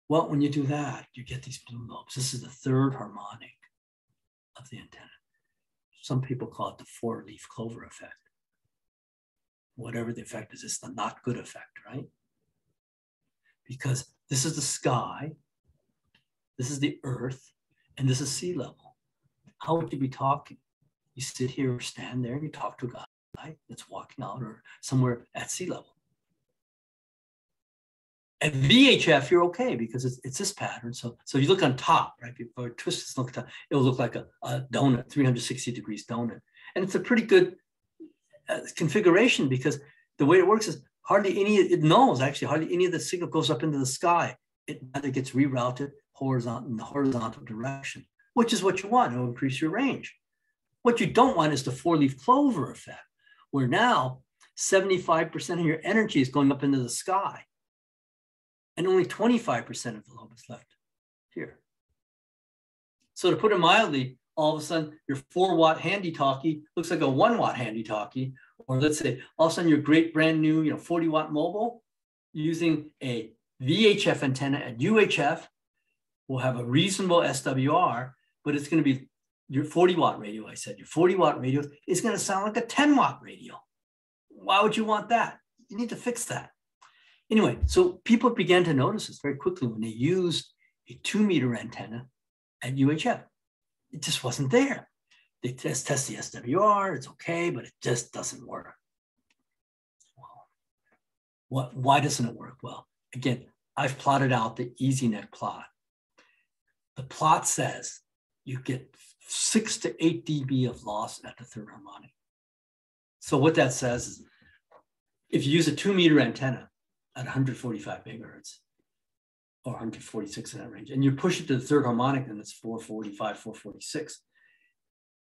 Well, when you do that, you get these blue lobes. This is the third harmonic of the antenna. Some people call it the four-leaf clover effect. Whatever the effect is, it's the not good effect, right? Because this is the sky, this is the earth, and this is sea level. How would you be talking? You sit here or stand there and you talk to a guy that's walking out or somewhere at sea level. At VHF, you're okay because it's this pattern. So you look on top, right? Before it twists, look top, it'll look like a donut, 360 degrees donut. And it's a pretty good configuration because the way it works is hardly any of the signal goes up into the sky. It either gets rerouted in the horizontal direction, which is what you want to increase your range. What you don't want is the four-leaf clover effect, where now 75% of your energy is going up into the sky and only 25% of the lobe is left here. So to put it mildly, all of a sudden your 4-watt handy-talkie looks like a 1-watt handy-talkie, or let's say all of a sudden your great brand new 40-watt mobile using a VHF antenna at UHF will have a reasonable SWR, but it's going to be your 40-watt radio. I said your 40-watt radio is going to sound like a 10-watt radio. Why would you want that? You need to fix that. Anyway, so people began to notice this very quickly when they used a 2-meter antenna at UHF. It just wasn't there. They test the SWR, it's okay, but it just doesn't work. Well, why doesn't it work? Well, again, I've plotted out the EasyNet plot. The plot says you get 6 to 8 dB of loss at the third harmonic. So what that says is if you use a 2-meter antenna at 145 megahertz or 146 in that range, and you push it to the third harmonic, and it's 445, 446,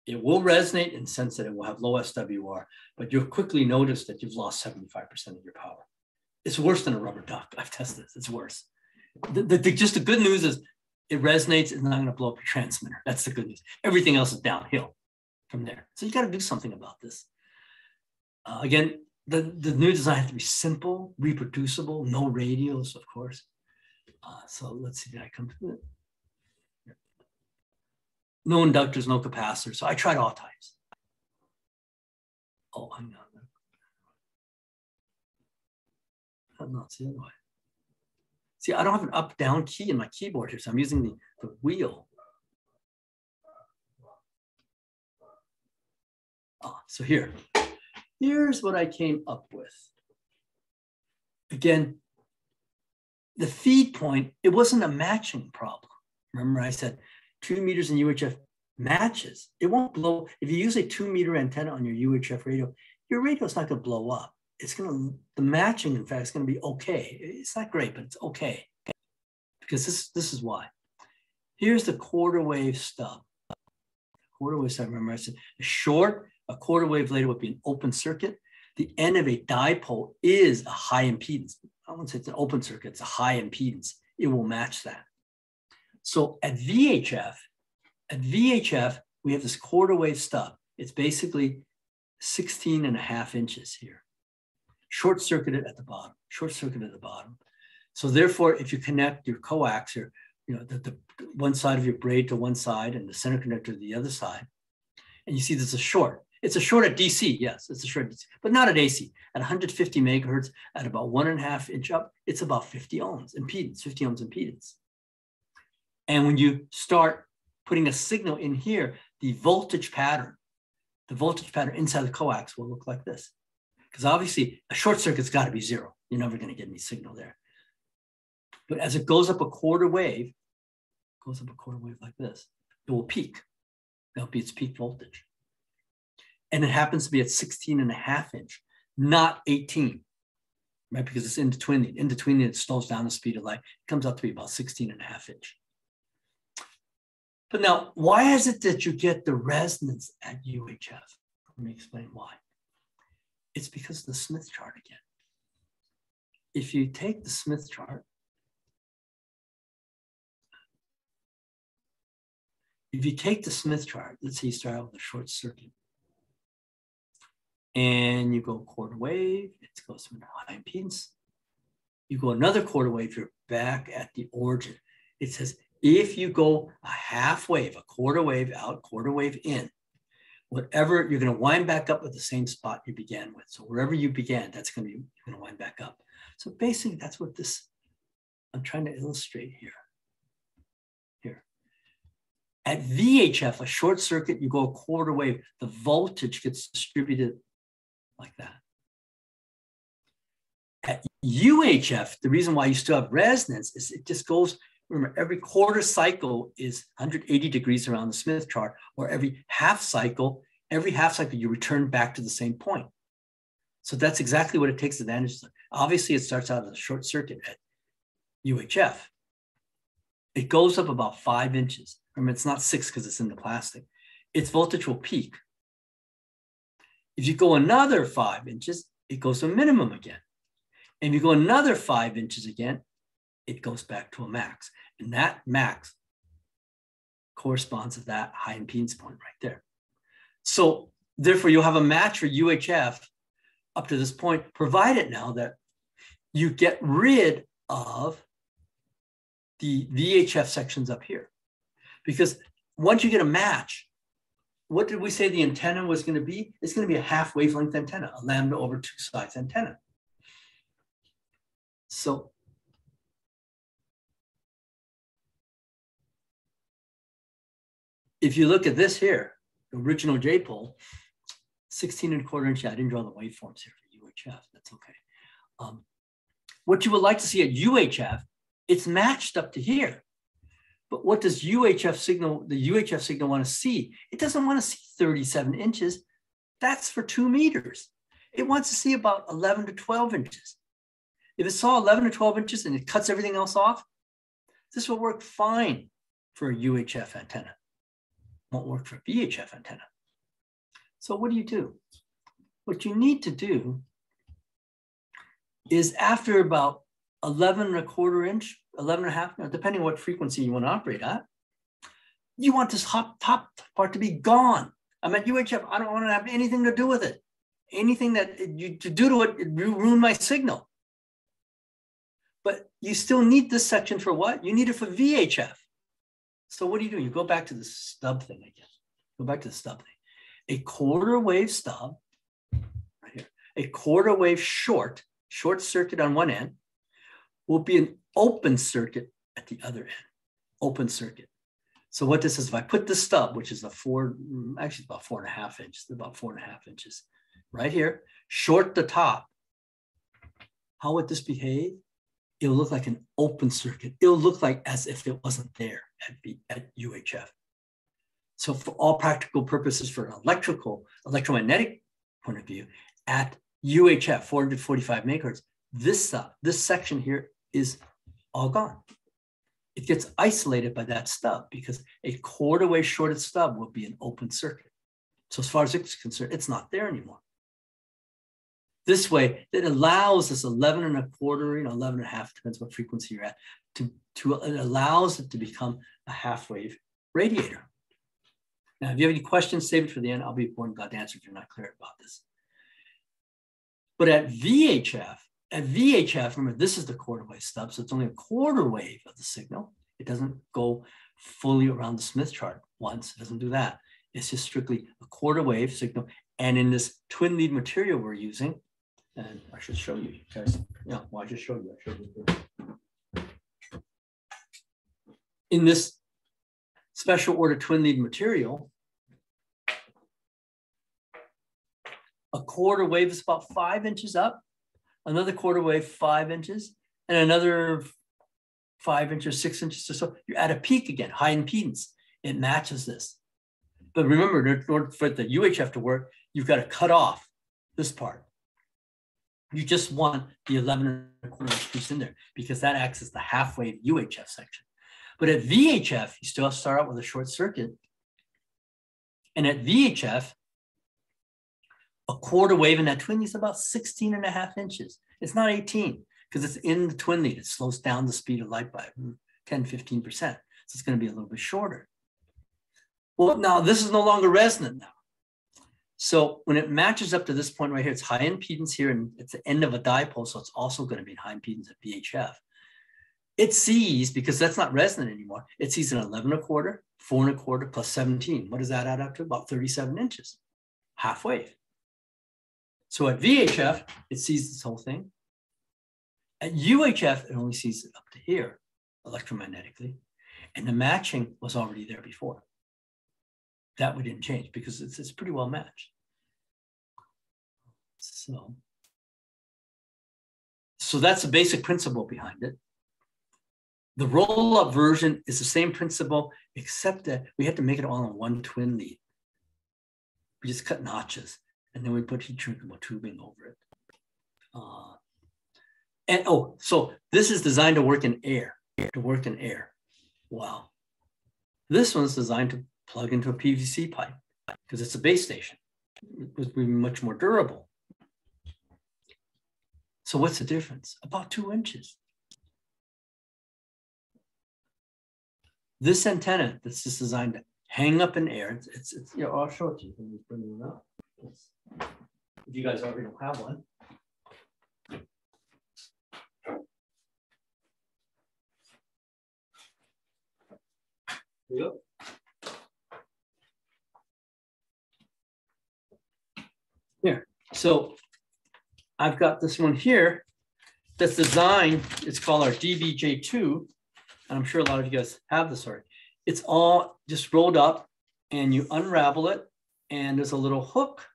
it will resonate in the sense that it will have low SWR, but you'll quickly notice that you've lost 75% of your power. It's worse than a rubber duck. I've tested this. It's worse. Just the good news is it resonates. It's not going to blow up your transmitter. That's the good news. Everything else is downhill from there. So you got to do something about this. Again, the new design has to be simple, reproducible, no radios, of course. So let's see, did I come to it? No inductors, no capacitors. So I tried all types. Oh, I'm not. No, it's the other way. See, I don't have an up-down key in my keyboard here, so I'm using the wheel. So here's what I came up with. Again, the feed point, it wasn't a matching problem. Remember I said 2 meters in UHF matches. It won't blow. If you use a 2-meter antenna on your UHF radio, your radio is not going to blow up. It's going to, the matching, in fact, is going to be okay. It's not great, but it's okay. Because this is why. Here's the quarter wave stub. Quarter wave stub, remember I said a quarter wave later would be an open circuit. The end of a dipole is a high impedance. I wouldn't say it's an open circuit, it's a high impedance. It will match that. So at VHF, we have this quarter wave stub. It's basically 16.5 inches here. Short-circuited at the bottom, So therefore, if you connect your coax or the one side of your braid to one side and the center connector to the other side, and you see there's a short. It's a short at DC, yes, it's a short at DC, but not at AC. At 150 megahertz, at about 1.5 inch up, it's about 50 ohms impedance. And when you start putting a signal in here, the voltage pattern inside the coax will look like this. Because obviously a short circuit's got to be 0. You're never going to get any signal there. But as it goes up a quarter wave like this, it will peak. That'll be its peak voltage. And it happens to be at 16.5 inch, not 18, right? Because it's in between. In between, it slows down the speed of light. It comes out to be about 16.5 inch. But now, why is it that you get the resonance at UHF? Let me explain why. It's because of the Smith chart again. If you take the Smith chart, if you take the Smith chart, let's say you start out with a short circuit, and you go quarter wave, it goes from high impedance. You go another quarter wave, you're back at the origin. It says, if you go a half wave, a quarter wave out, quarter wave in, whatever, you're going to wind back up at the same spot you began with. So wherever you began, that's going to be, you're going to wind back up. So basically, that's what this, I'm trying to illustrate here. At VHF, a short circuit, you go a quarter wave, the voltage gets distributed like that. At UHF, the reason why you still have resonance is it just goes, remember, every quarter cycle is 180 degrees around the Smith chart, or every half cycle you return back to the same point. So that's exactly what it takes advantage of. Obviously, it starts out as a short circuit at UHF. It goes up about 5 inches. Remember, it's not 6 because it's in the plastic. Its voltage will peak. If you go another 5 inches, it goes to a minimum again. And if you go another 5 inches again, it goes back to a max. And that max corresponds to that high impedance point right there. So therefore, you'll have a match for UHF up to this point, provided now that you get rid of the VHF sections up here. Because once you get a match, what did we say the antenna was going to be? It's going to be a half wavelength antenna, a lambda over 2 sides antenna. So if you look at this here, the original JPoll, 16¼ inch, I didn't draw the waveforms here for UHF, that's okay. What you would like to see at UHF, it's matched up to here. But what does UHF signal, the UHF signal want to see? It doesn't want to see 37 inches. That's for 2 meters. It wants to see about 11 to 12 inches. If it saw 11 to 12 inches and it cuts everything else off, this will work fine for a UHF antenna. Won't work for a VHF antenna. So what do? What you need to do is after about 11¼ inch, 11½, depending on what frequency you want to operate at, you want this top part to be gone. I'm at UHF, I don't want to have anything to do with it. Anything that you to do to it, it ruin my signal. But you still need this section for what? You need it for VHF. So what do? You go back to the stub thing again. Go back to the stub thing. A quarter wave stub, right here, a quarter wave short circuit on one end will be an open circuit at the other end, open circuit. So what this is, if I put the stub, which is actually about 4½ inches, about 4½ inches, right here, short the top, how would this behave? It'll look like an open circuit. It'll look like as if it wasn't there at UHF. So for all practical purposes, for an electromagnetic point of view, at UHF, 445 megahertz, this section here is all gone. It gets isolated by that stub because a quarter wave shorted stub will be an open circuit. So as far as it's concerned, it's not there anymore. This way, it allows this 11¼ 11½, depends what frequency you're at, it allows it to become a half wave radiator. Now, if you have any questions, save it for the end. I'll be more than glad to answer if you're not clear about this. But at VHF, remember, this is the quarter wave stub, so it's only a quarter wave of the signal. It doesn't go fully around the Smith chart once. It doesn't do that. It's just strictly a quarter wave signal. And in this twin lead material we're using, and I should show you guys. Yeah, well, I just showed you. In this special order twin lead material, a quarter wave is about 5 inches up, another quarter wave 5 inches, and another 5 inches, 6 inches or so. You're at a peak again, high impedance. It matches this. But remember, in order for the UHF to work, you've got to cut off this part. You just want the 11¼ inch piece in there because that acts as the half wave UHF section. But at VHF, you still have to start out with a short circuit. And at VHF, a quarter wave in that twin lead is about 16½ inches. It's not 18 because it's in the twin lead. It slows down the speed of light by 10, 15%. So it's going to be a little bit shorter. Well, now this is no longer resonant now. So when it matches up to this point right here, it's high impedance here, and it's the end of a dipole, so it's also going to be high impedance at VHF. It sees, because that's not resonant anymore, it sees an 11 1/4, 4 1/4 plus 17. What does that add up to? About 37 inches, half wave. So at VHF, it sees this whole thing. At UHF, it only sees it up to here electromagnetically, and the matching was already there before. That we didn't change because it's pretty well matched. So that's the basic principle behind it. The roll-up version is the same principle, except that we had to make it all on one twin lead. We just cut notches, and then we put heat shrinkable tubing over it. So this is designed to work in air, Wow. This one's designed to plug into a PVC pipe because it's a base station. It would be much more durable. So what's the difference? About 2 inches. This antenna that's just designed to hang up in air, it's you know, I'll show it to you. Let me bring it up. If you guys already don't have one. There you go. Here, so I've got this one here that's designed, it's called our DBJ2, and I'm sure a lot of you guys have this already. It's all just rolled up, and you unravel it, and there's a little hook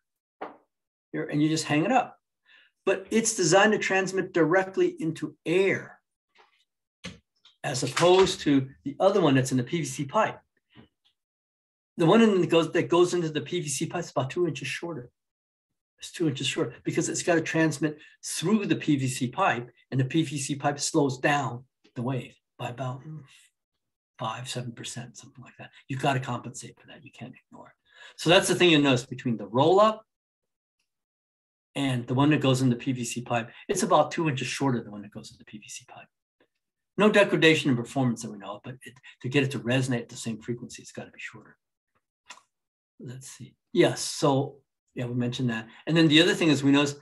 here, and you just hang it up. But it's designed to transmit directly into air, as opposed to the other one that's in the PVC pipe. The one that goes into the PVC pipe is about 2 inches shorter. It's 2 inches short because it's got to transmit through the PVC pipe, and the PVC pipe slows down the wave by about 5–7%, something like that. You've got to compensate for that. You can't ignore it. So that's the thing you notice between the roll-up and the one that goes in the PVC pipe. It's about 2 inches shorter than the one that goes in the PVC pipe. No degradation in performance that we know of, but to get it to resonate at the same frequency, it's got to be shorter. Let's see. Yes, so yeah, we mentioned that. And then the other thing is we notice,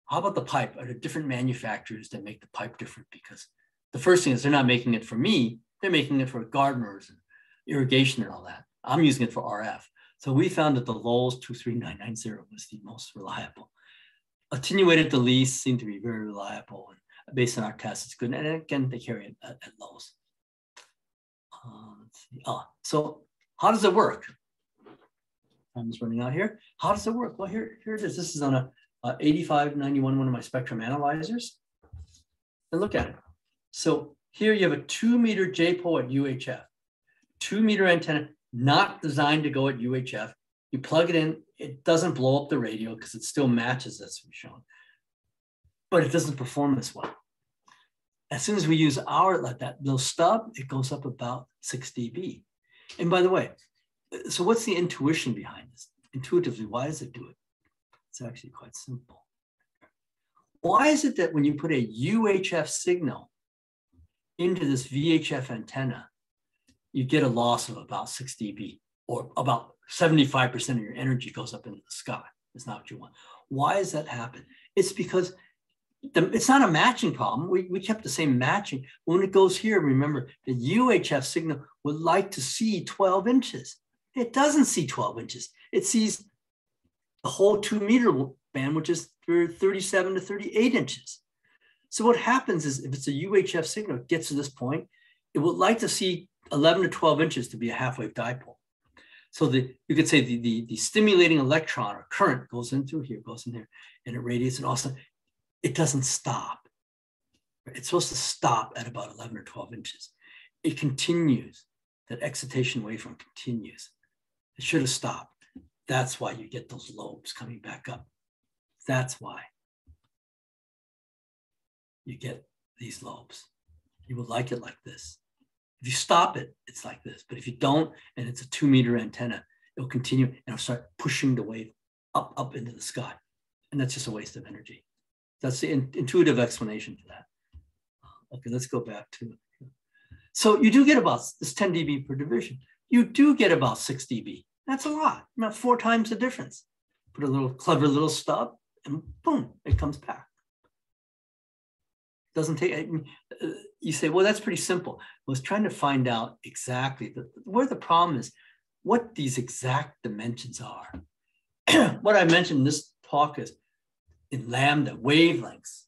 how about the pipe? Are there different manufacturers that make the pipe different? Because the first thing is they're not making it for me. They're making it for gardeners and irrigation and all that. I'm using it for RF. So we found that the Lowell's 23990 was the most reliable. Attenuated Delise seemed to be very reliable. And based on our tests, it's good. And again, they carry it at Lowe's. Let's see. So how does it work? Time is running out here. How does it work? Well, here it is. This is on a 8591, one of my spectrum analyzers. And look at it. So here you have a 2-meter JPoll at UHF. 2-meter antenna, not designed to go at UHF. You plug it in, it doesn't blow up the radio because it still matches as we've shown. But it doesn't perform as well. As soon as we use that little stub, it goes up about 6 dB. And by the way, so what's the intuition behind this? Intuitively, why does it do it? It's actually quite simple. Why is it that when you put a UHF signal into this VHF antenna, you get a loss of about 6 dB, or about 75% of your energy goes up into the sky? It's not what you want. Why does that happen? It's because it's not a matching problem. We kept the same matching. When it goes here, remember, the UHF signal would like to see 12 inches. It doesn't see 12 inches. It sees the whole 2-meter band, which is 37 to 38 inches. So what happens is if it's a UHF signal, it gets to this point, it would like to see 11 to 12 inches to be a half-wave dipole. So you could say the stimulating electron or current goes in through here, goes in there, and it radiates, and also it doesn't stop. It's supposed to stop at about 11 or 12 inches. It continues. That excitation waveform continues. It should have stopped. That's why you get those lobes coming back up. That's why you get these lobes. You would like it like this. If you stop it, it's like this. But if you don't, and it's a 2-meter antenna, it'll continue and it'll start pushing the wave up into the sky. And that's just a waste of energy. That's the intuitive explanation for that. Okay, let's go back to it. So you do get about this 10 dB per division. you do get about 6 dB. That's a lot, about 4 times the difference. Put a little clever little stub and boom, it comes back. Doesn't take, you say, well, that's pretty simple. I was trying to find out exactly where the problem is, what these exact dimensions are. What I mentioned in this talk is in lambda, wavelengths,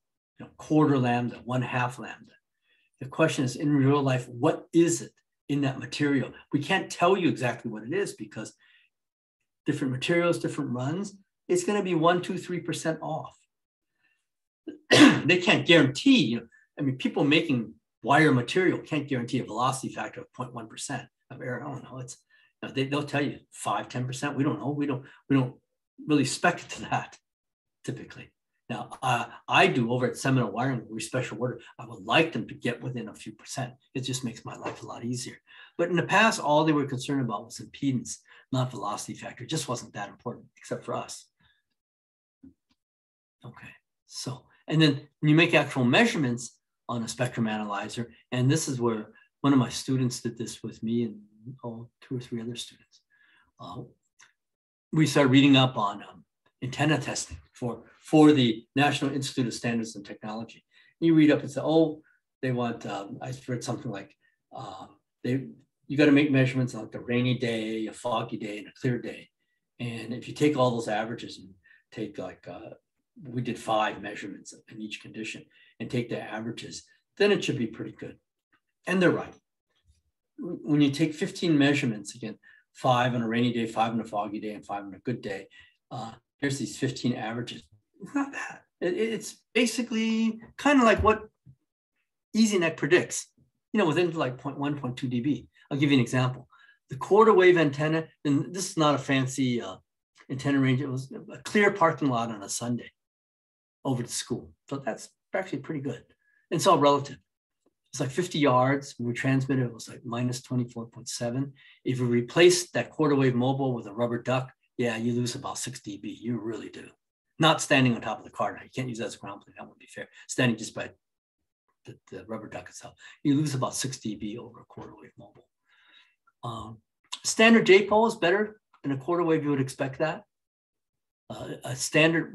quarter lambda, 1/2 lambda. The question is, in real life, what is it in that material? We can't tell you exactly what it is because different materials, different runs, it's going to be 1, 2, 3% off. They can't guarantee, I mean, people making wire material can't guarantee a velocity factor of 0.1% of error. Oh no, it's, they'll tell you 5, 10%. We don't know. We don't really spec to that typically. Now, I do over at Seminole Wiring, we special order. I would like them to get within a few percent. It just makes my life a lot easier. But in the past, all they were concerned about was impedance, not velocity factor. It just wasn't that important, except for us. Okay, so, and then when you make actual measurements on a spectrum analyzer, and this is where one of my students did this with me and 2 or 3 other students. We started reading up on antenna testing for the National Institute of Standards and Technology. You read up and say, oh, they want, I read something like, you got to make measurements on like a rainy day, a foggy day, and a clear day. And if you take all those averages and take like, we did 5 measurements in each condition and take the averages, then it should be pretty good. And they're right. When you take 15 measurements, again, 5 on a rainy day, 5 on a foggy day, and 5 on a good day, here's these 15 averages. It's not bad. It's basically kind of like what EasyNet predicts, within like 0.1, 0.2 dB. I'll give you an example. The quarter wave antenna, and this is not a fancy antenna range. It was a clear parking lot on a Sunday over to school. So that's actually pretty good. And it's all relative. It's like 50 yards. When we transmitted, it was like minus 24.7. If you replace that quarter wave mobile with a rubber duck, yeah, you lose about 6 dB. You really do. Not standing on top of the car. Now, you can't use that as a ground plane. That wouldn't be fair. Standing just by the rubber duck itself. You lose about 6 dB over a quarter wave mobile. Standard JPoll is better than a quarter wave. You would expect that. A standard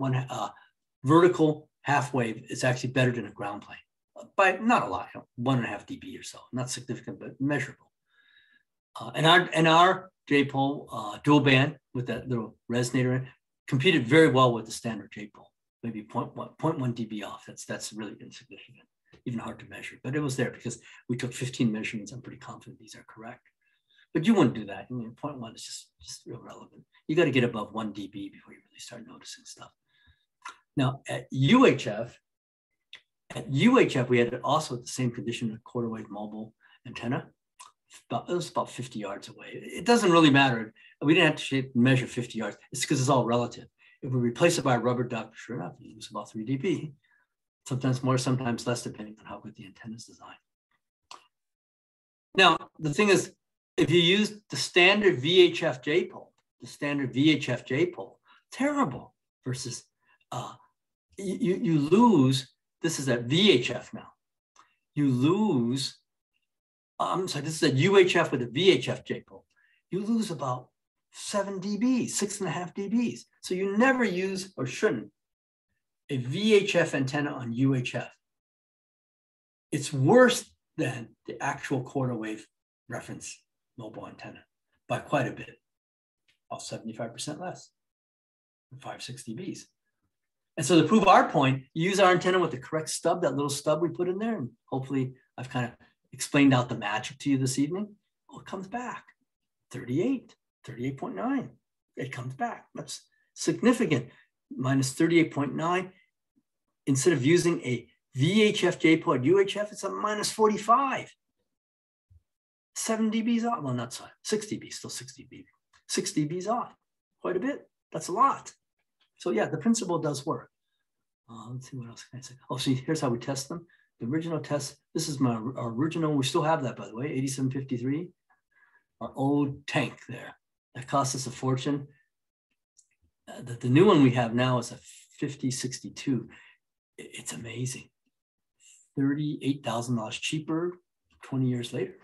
vertical half wave is actually better than a ground plane. By not a lot, 1.5 dB or so. Not significant, but measurable. And our JPoll dual band with that little resonator competed very well with the standard JPoll, maybe 0.1 dB off. That's really insignificant, even hard to measure. But it was there because we took 15 measurements. I'm pretty confident these are correct. But you wouldn't do that. I mean, 0.1 is just irrelevant. You got to get above 1 dB before you really start noticing stuff. Now at UHF, we had also the same condition, a quarter wave mobile antenna. It was about 50 yards away. It doesn't really matter. We didn't have to measure 50 yards. It's because it's all relative. If we replace it by a rubber duck, sure enough, you lose about 3 dB. Sometimes more, sometimes less, depending on how good the antenna is designed. Now, the thing is, if you use the standard VHF JPoll, terrible versus you lose. This is at VHF now. You lose. I'm sorry, this is a UHF with a VHF JPoll. You lose about 7 dB, 6.5 dBs. So you never use, or shouldn't, a VHF antenna on UHF. It's worse than the actual quarter wave reference mobile antenna by quite a bit, about 75% less, 5, 6 dBs. And so to prove our point, you use our antenna with the correct stub, that little stub we put in there, and hopefully I've kind of explained out the magic to you this evening. Oh, it comes back, 38, 38.9. It comes back. That's significant. Minus 38.9. Instead of using a VHF JPoll at UHF, it's a minus 45. 7 dBs off. Well, not 6 dB, still 6 dB. 6 dBs off, quite a bit. That's a lot. So yeah, the principle does work. Let's see, what else can I say? Oh, see, here's how we test them. The original test, this is our original, we still have that, by the way, 8753. Our old tank there. That cost us a fortune. The new one we have now is a 5062. It's amazing. $38,000 cheaper 20 years later.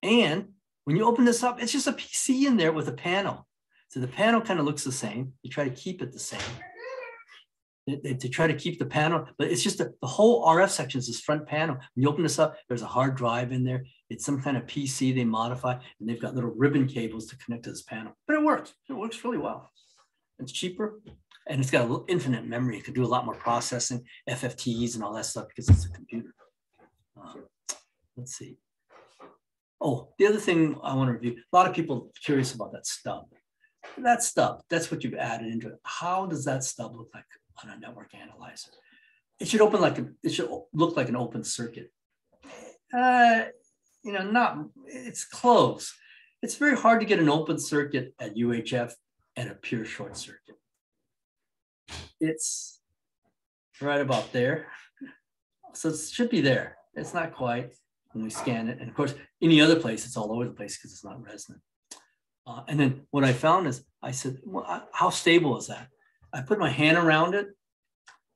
And When you open this up, it's just a PC in there with a panel. So the panel kind of looks the same. You try to keep it the same. To try to keep the panel, but it's just the whole RF section is this front panel. When you open this up, there's a hard drive in there. It's some kind of PC they modify, and they've got little ribbon cables to connect to this panel. But it works. It works really well. It's cheaper, and it's got infinite memory. It can do a lot more processing, FFTs, and all that stuff because it's a computer. Let's see. Oh, the other thing I want to review. A lot of people are curious about that stub. That stub, that's what you've added into it. How does that stub look like on a network analyzer? It should it should look like an open circuit. It's close. It's very hard to get an open circuit at UHF and a pure short circuit. It's right about there. So it should be there. It's not quite when we scan it. And of course, any other place, it's all over the place because it's not resonant. And then what I found is, I said, well, how stable is that? I put my hand around it,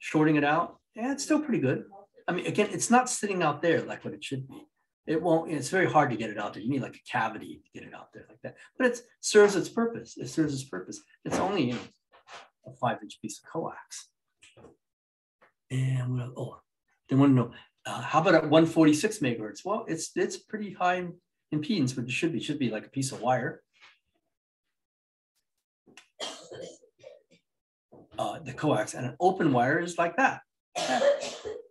shorting it out. Yeah, it's still pretty good. I mean, again, it's not sitting out there like what it should be. It won't, it's very hard to get it out there. You need like a cavity to get it out there like that. But it serves its purpose. It serves its purpose. It's only, a 5-inch piece of coax. And they want to know, how about at 146 megahertz? Well, it's pretty high impedance, but it should be like a piece of wire. The coax, and an open wire is like that.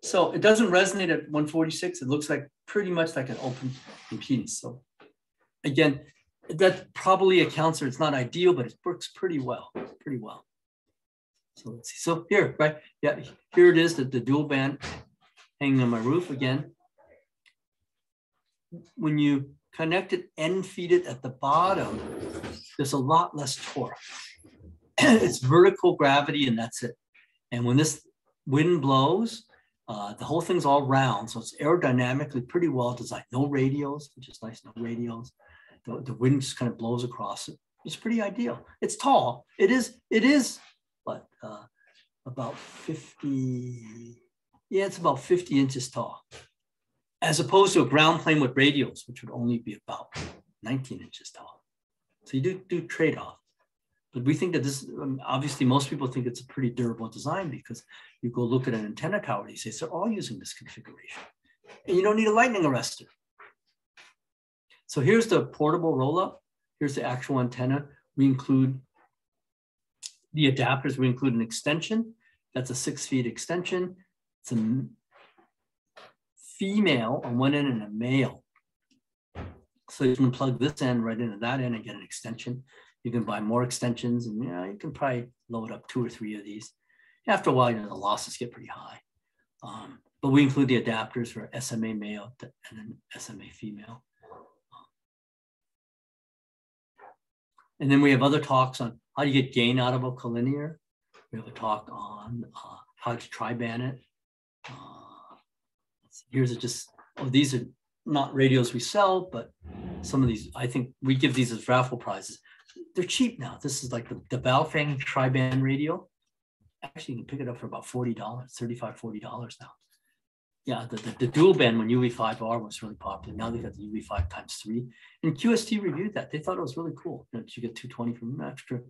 So it doesn't resonate at 146. It looks like pretty much like an open impedance. So again, that probably accounts for, it's not ideal, but it works pretty well, So let's see. So here, right? Yeah, here it is, the dual band hanging on my roof again. When you connect it and feed it at the bottom, there's a lot less torque. It's vertical gravity and that's it. And when this wind blows, the whole thing's all round. So it's aerodynamically pretty well designed. No radials, which is nice, no radials. The wind just kind of blows across it. It's pretty ideal. It's tall. It is, but about 50, yeah, it's about 50 inches tall. As opposed to a ground plane with radials, which would only be about 19 inches tall. So you do trade-off. But we think that this, obviously most people think it's a pretty durable design because you go look at an antenna tower these days, they're all using this configuration. And you don't need a lightning arrestor. So here's the portable roll-up. Here's the actual antenna. We include the adapters. We include an extension. That's a 6-feet extension. It's a female on one end and a male. So you can plug this end right into that end and get an extension. You can buy more extensions, and you can probably load up 2 or 3 of these. After a while, the losses get pretty high. But we include the adapters for SMA male and then SMA female. And then we have other talks on how you get gain out of a collinear. We have a talk on how to tri-band it. Here's these are not radios we sell, but some of these, I think we give these as raffle prizes. They're cheap now. This is like the Baofeng tri-band radio. Actually, you can pick it up for about $40, $35, $40 now. Yeah, the dual band when UV5R was really popular. Now they got the UV5 x3. And QST reviewed that. They thought it was really cool. You get 220 from an extra.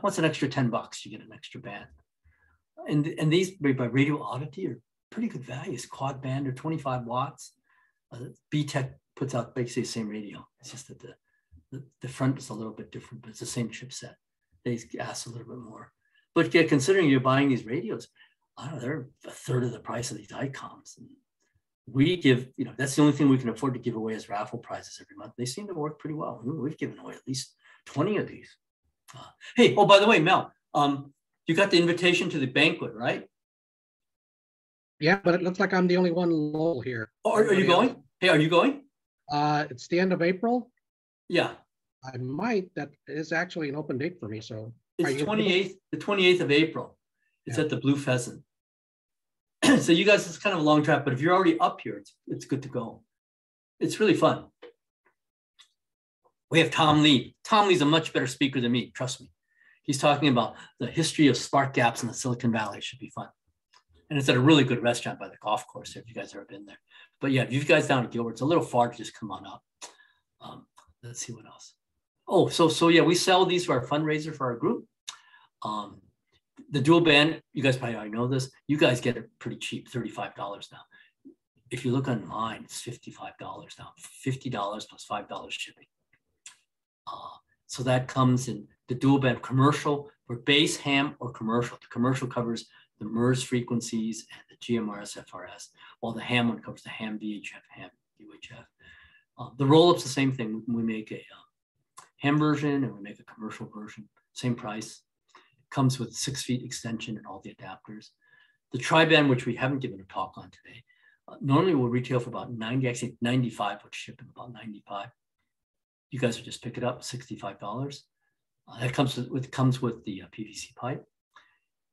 What's an extra $10? You get an extra band. And these by Radio Oddity are pretty good values. Quad band are 25 watts. B-Tech puts out basically the same radio. It's just that the front is a little bit different, but it's the same chipset. They ask a little bit more. But yeah, considering you're buying these radios, I don't know, they're a third of the price of these ICOMs. And we give, that's the only thing we can afford to give away as raffle prizes every month. They seem to work pretty well. We've given away at least 20 of these. Hey, oh, by the way, Mel, you got the invitation to the banquet, right? Yeah, but it looks like I'm the only one local here. Oh, are you going? Hey, are you going? It's the end of April. Yeah. I might. That is actually an open date for me. So it's the 28th of April. It's at the Blue Pheasant. So you guys, it's kind of a long trip, but if you're already up here, it's good to go. It's really fun. We have Tom Lee. Tom Lee's a much better speaker than me, trust me. He's talking about the history of spark gaps in the Silicon Valley. It should be fun. And it's at a really good restaurant by the golf course, if you guys have ever been there. But yeah, if you guys down at Gilbert, it's a little far to just come on up. let's see what else. Oh, so yeah, we sell these for our fundraiser for our group. The dual band, you guys probably already know this. You guys get it pretty cheap, $35 now. If you look online, it's $55 now, $50 plus $5 shipping. So that comes in the dual band commercial for base, ham, or commercial. The commercial covers the MERS frequencies and the GMRS, FRS, while the ham one covers the ham, VHF, ham, UHF. The roll-up's the same thing. We make a ham version and we make a commercial version, same price. Comes with 6 feet extension and all the adapters. The Triband, which we haven't given a talk on today, normally will retail for about 90, actually 95, would ship in about 95. You guys will just pick it up, $65. That comes with the PVC pipe.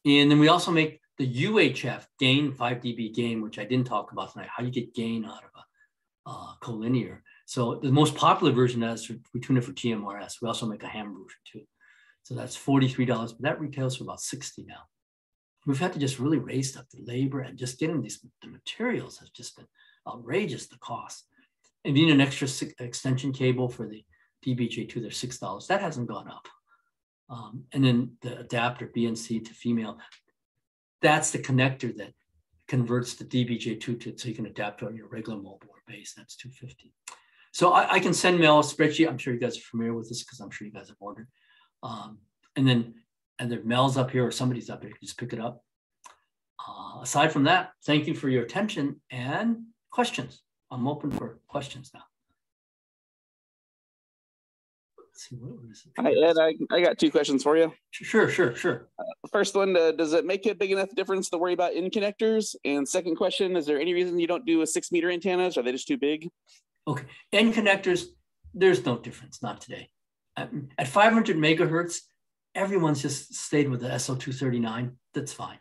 And then we also make the UHF gain, 5 dB gain, which I didn't talk about tonight, how you get gain out of a collinear. So the most popular version is we tune it for GMRS. We also make a ham version too. So that's $43, but that retails for about $60 now. We've had to just really raise up the labor, and just getting the materials has just been outrageous, the cost. And being an extra extension cable for the DBJ2, they're $6. That hasn't gone up. And then the adapter BNC to female, that's the connector that converts the DBJ2 to, so you can adapt to on your regular mobile or base. That's $250. So I can send mail a spreadsheet. I'm sure you guys are familiar with this because I'm sure you guys have ordered. And the mail's up here or somebody's up here, you can just pick it up. Aside from that, thank you for your attention and questions. I'm open for questions now. Let's see, what is it? Hi, Ed. I got 2 questions for you. Sure. First one, does it make a big enough difference to worry about end connectors? And second question, is there any reason you don't do a 6-meter antennas? Are they just too big? Okay, end connectors, there's no difference, not today. At 500 megahertz, everyone's just stayed with the SO239. That's fine.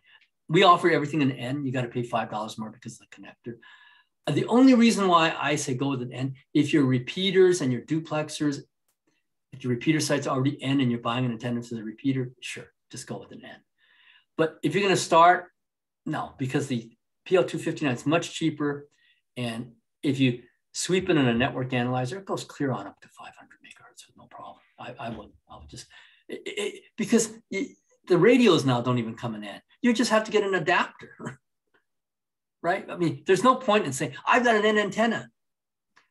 We offer everything in N. You got to pay $5 more because of the connector. The only reason why I say go with an N, if your repeaters and your duplexers, if your repeater site's already N and you're buying an antenna for the repeater, sure, just go with an N. But if you're going to start, no, because the PL259 is much cheaper. And if you sweep it in a network analyzer, it goes clear on up to 500 megahertz with no problem. I would just, because the radios now don't even come in N. You just have to get an adapter, right? I mean, there's no point in saying, I've got an N antenna,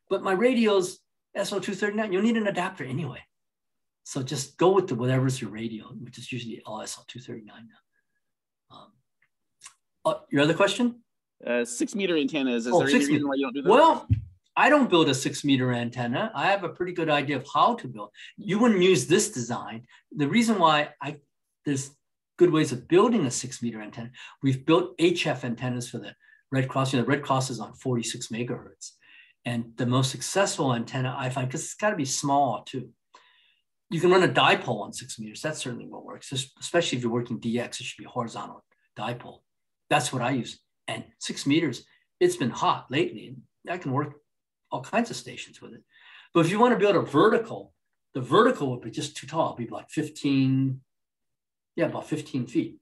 but my radio's SO239, you'll need an adapter anyway. So just go with whatever's your radio, which is usually all SO239 now. Your other question? 6-meter antennas, is there any reason why you don't do that? Well, I don't build a 6-meter antenna. I have a pretty good idea of how to build. You wouldn't use this design. The reason why there's good ways of building a 6-meter antenna. We've built HF antennas for the Red Cross. The Red Cross is on 46 megahertz. And the most successful antenna I find, because it's got to be small too. You can run a dipole on 6 meters. That certainly will work, especially if you're working DX. It should be a horizontal dipole. That's what I use. And 6 meters, it's been hot lately. And I can work all kinds of stations with it. But if you want to build a vertical, the vertical would be just too tall. It'd be like 15, about 15 feet.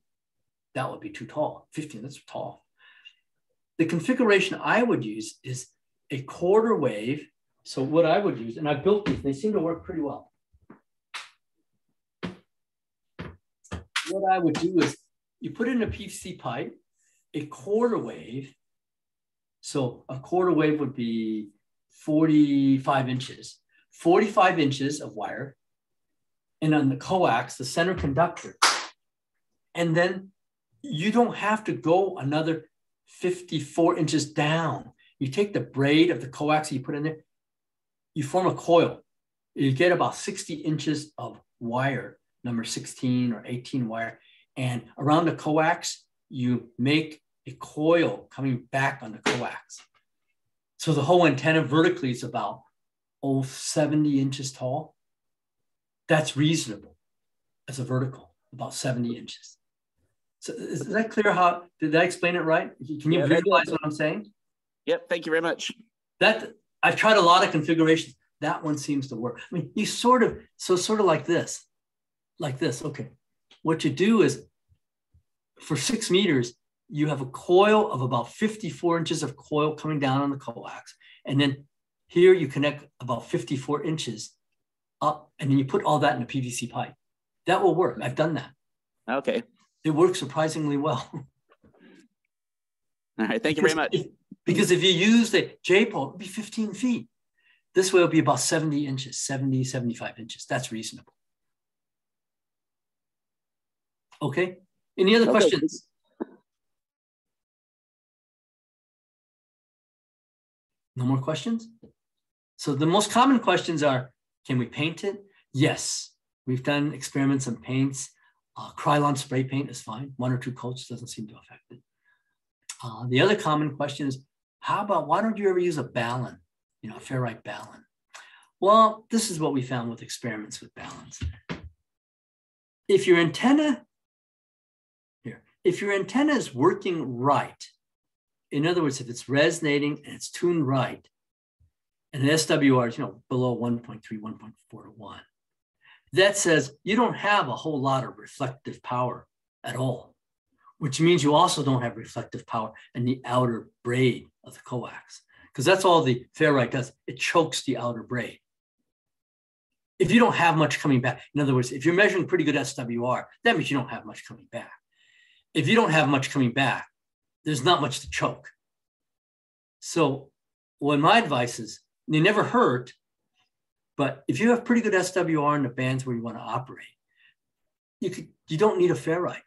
That would be too tall. 15, that's tall. The configuration I would use is a quarter wave. So what I would use, and I built these, they seem to work pretty well. What I would do is you put in a PVC pipe, a quarter wave. So a quarter wave would be 45 inches, 45 inches of wire. And on the coax, the center conductor. And then you don't have to go another 54 inches down. You take the braid of the coax you put in there, you form a coil. You get about 60 inches of wire, number 16 or 18 wire. And around the coax, you make a coil coming back on the coax. So the whole antenna vertically is about 70 inches tall. That's reasonable as a vertical, about 70 inches. So is that clear? How did I explain it right? Can you visualize what I'm saying? Yep, thank you very much. I've tried a lot of configurations. That one seems to work. I mean, you sort of like this. Okay. What you do is for 6 meters, you have a coil of about 54 inches of coil coming down on the coax. And then here you connect about 54 inches up, and then you put all that in a PVC pipe. That will work. I've done that. Okay. It works surprisingly well. All right. Thank you very much. Because if you use the JPoll, it'll be 15 feet. This way it'll be about 70 inches, 70, 75 inches. That's reasonable. Okay. Any other questions? No more questions? So the most common questions are, can we paint it? Yes. We've done experiments on paints. Krylon spray paint is fine. 1 or 2 coats doesn't seem to affect it. The other common question is, how about, why don't you ever use a balun, a ferrite balun? Well, this is what we found with experiments with baluns. If your antenna is working right, in other words, if it's resonating and it's tuned right, and the SWR is below 1.3, 1.4 to 1, that says you don't have a whole lot of reflective power at all, which means you also don't have reflective power in the outer braid of the coax, because that's all the ferrite does. It chokes the outer braid. If you don't have much coming back, in other words, if you're measuring pretty good SWR, that means you don't have much coming back. If you don't have much coming back, there's not much to choke. So my advice is, they never hurt, but if you have pretty good SWR in the bands where you want to operate, you don't need a ferrite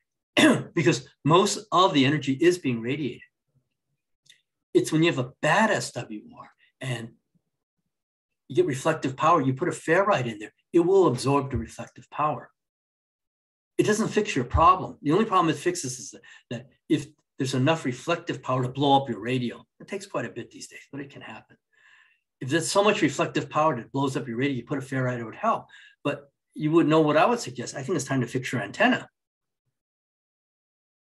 because most of the energy is being radiated. It's when you have a bad SWR and you get reflective power, you put a ferrite in there, it will absorb the reflective power. It doesn't fix your problem. The only problem it fixes is that if there's enough reflective power to blow up your radio, it takes quite a bit these days, but it can happen. If there's so much reflective power that blows up your radio, you put a ferrite, it would help. But you would know what I would suggest. I think it's time to fix your antenna.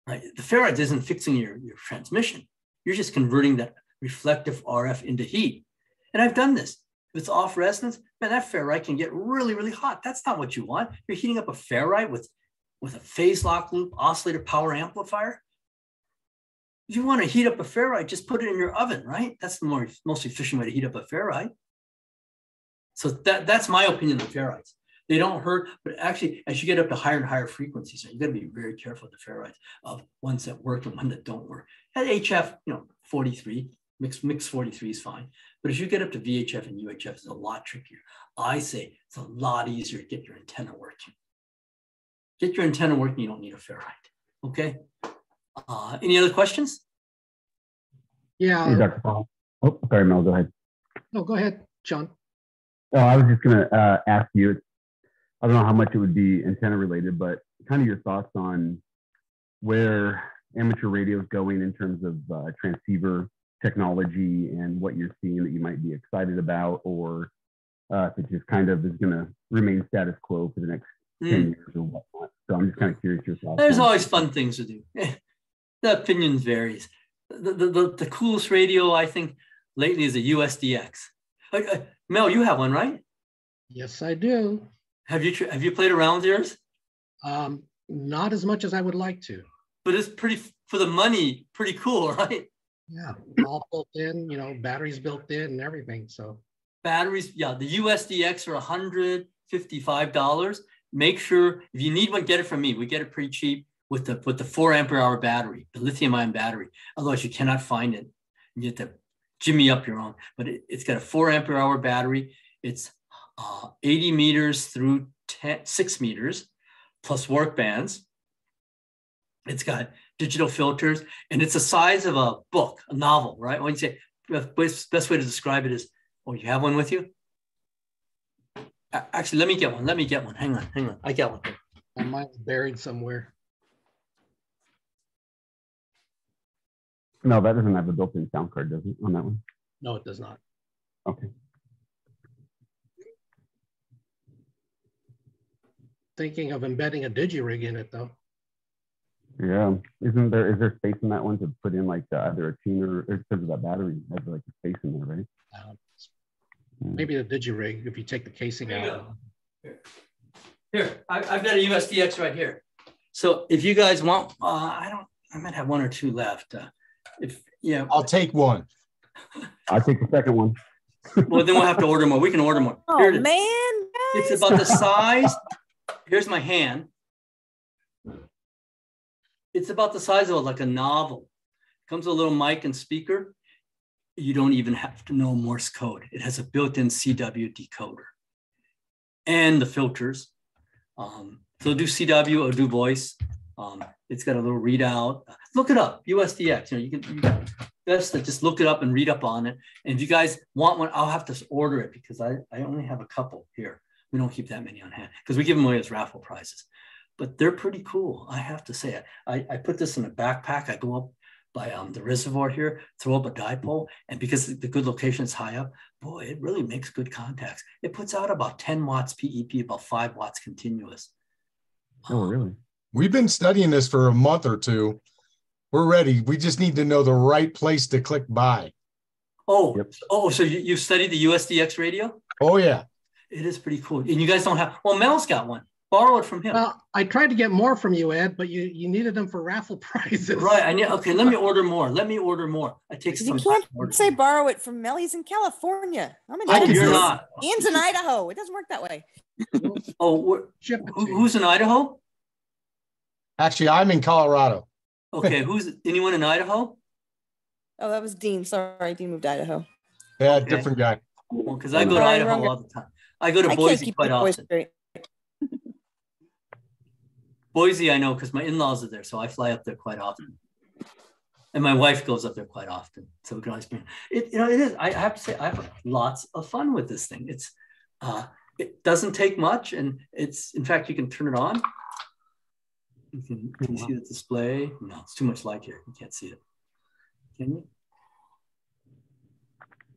Right? The ferrite isn't fixing your transmission. You're just converting that reflective RF into heat. And I've done this. If it's off resonance, man, that ferrite can get really, really hot. That's not what you want. You're heating up a ferrite with a phase lock loop oscillator power amplifier. If you want to heat up a ferrite, just put it in your oven, right? That's the most efficient way to heat up a ferrite. So that's my opinion on ferrites. They don't hurt, but actually, as you get up to higher and higher frequencies, you got to be very careful with the ferrites of ones that work and ones that don't work. At HF, 43, mix 43 is fine. But as you get up to VHF and UHF, it's a lot trickier. I say it's a lot easier to get your antenna working. Get your antenna working, you don't need a ferrite, okay? Any other questions? Yeah. Hey, Dr. Fong. Oh, sorry, Mel, go ahead. No, go ahead, John. Oh, I was just going to ask you, I don't know how much it would be antenna related, but kind of your thoughts on where amateur radio is going in terms of transceiver technology and what you're seeing that you might be excited about, or if it just kind of is going to remain status quo for the next 10 years or whatnot. So I'm just kind of curious your thoughts. There's always fun things to do. The opinion varies. The coolest radio, I think, lately is a USDX. Mel, you have one, right? Yes, I do. Have you played around with yours? Not as much as I would like to. But it's pretty, for the money, pretty cool, right? Yeah, all built in, batteries built in and everything. So batteries, yeah, the USDX are $155. Make sure if you need one, get it from me. We get it pretty cheap with the 4 ampere hour battery, the lithium ion battery. Otherwise, you cannot find it. You have to jimmy up your own. But it's got a 4 ampere hour battery. It's 80 meters through 6 meters plus work bands. It's got digital filters, and it's the size of a book, a novel, right? When you say, the best way to describe it is, oh, you have one with you? Actually, let me get one. Hang on. I got one. Mine's buried somewhere. No, that doesn't have a built-in sound card, does it, on that one? No, it does not. Okay. Thinking of embedding a digi-rig in it, though. Yeah, is there space in that one to put in like either a tuner or because of that battery has like a space in there, right? Maybe the digi-rig if you take the casing out. Here, I've got a USDX right here. So if you guys want, I might have 1 or 2 left. I'll take one. I'll take the second one. Well, then we'll have to order more. We can order more. Oh man, It's about the size. Here's my hand. It's about the size of like a novel. Comes with a little mic and speaker. You don't even have to know Morse code. It has a built-in CW decoder and the filters. So do CW or do voice. It's got a little readout. Look it up, USDX. You can best to just look it up and read up on it. And if you guys want one, I'll have to order it because I only have a couple here. We don't keep that many on hand because we give them away as raffle prizes. But they're pretty cool, I have to say. I put this in a backpack. I go up by the reservoir here, throw up a dipole, and because the good location is high up, boy, it really makes good contacts. It puts out about 10 watts PEP, about 5 watts continuous. Oh, really? We've been studying this for a month or two. We're ready. We just need to know the right place to click buy. Oh, yep. Oh, so you studied the USDX radio? Oh, yeah. It is pretty cool. And you guys don't have, well, Mel's got one. Borrow it from him. Well, I tried to get more from you, Ed, but you needed them for raffle prizes. Right. I need, okay, let me order more. Let me order more. I take some. You can't say borrow it from Mel. He's in California. I'm in Texas. You're not. Ian's in Idaho. It doesn't work that way. Oh, who's in Idaho? Actually, I'm in Colorado. Okay, anyone in Idaho? Oh, that was Dean. Sorry, Dean moved to Idaho. Yeah, okay. Different guy. Well, because I go to Idaho all the time. I go to Boise quite often. Boise, I know because my in-laws are there, so I fly up there quite often, and my wife goes up there quite often. So we can always bring it. You know, it is. I have to say, I have lots of fun with this thing. It doesn't take much, and it's. In fact, you can turn it on. Can you see the display? No, it's too much light here. You can't see it. Can you?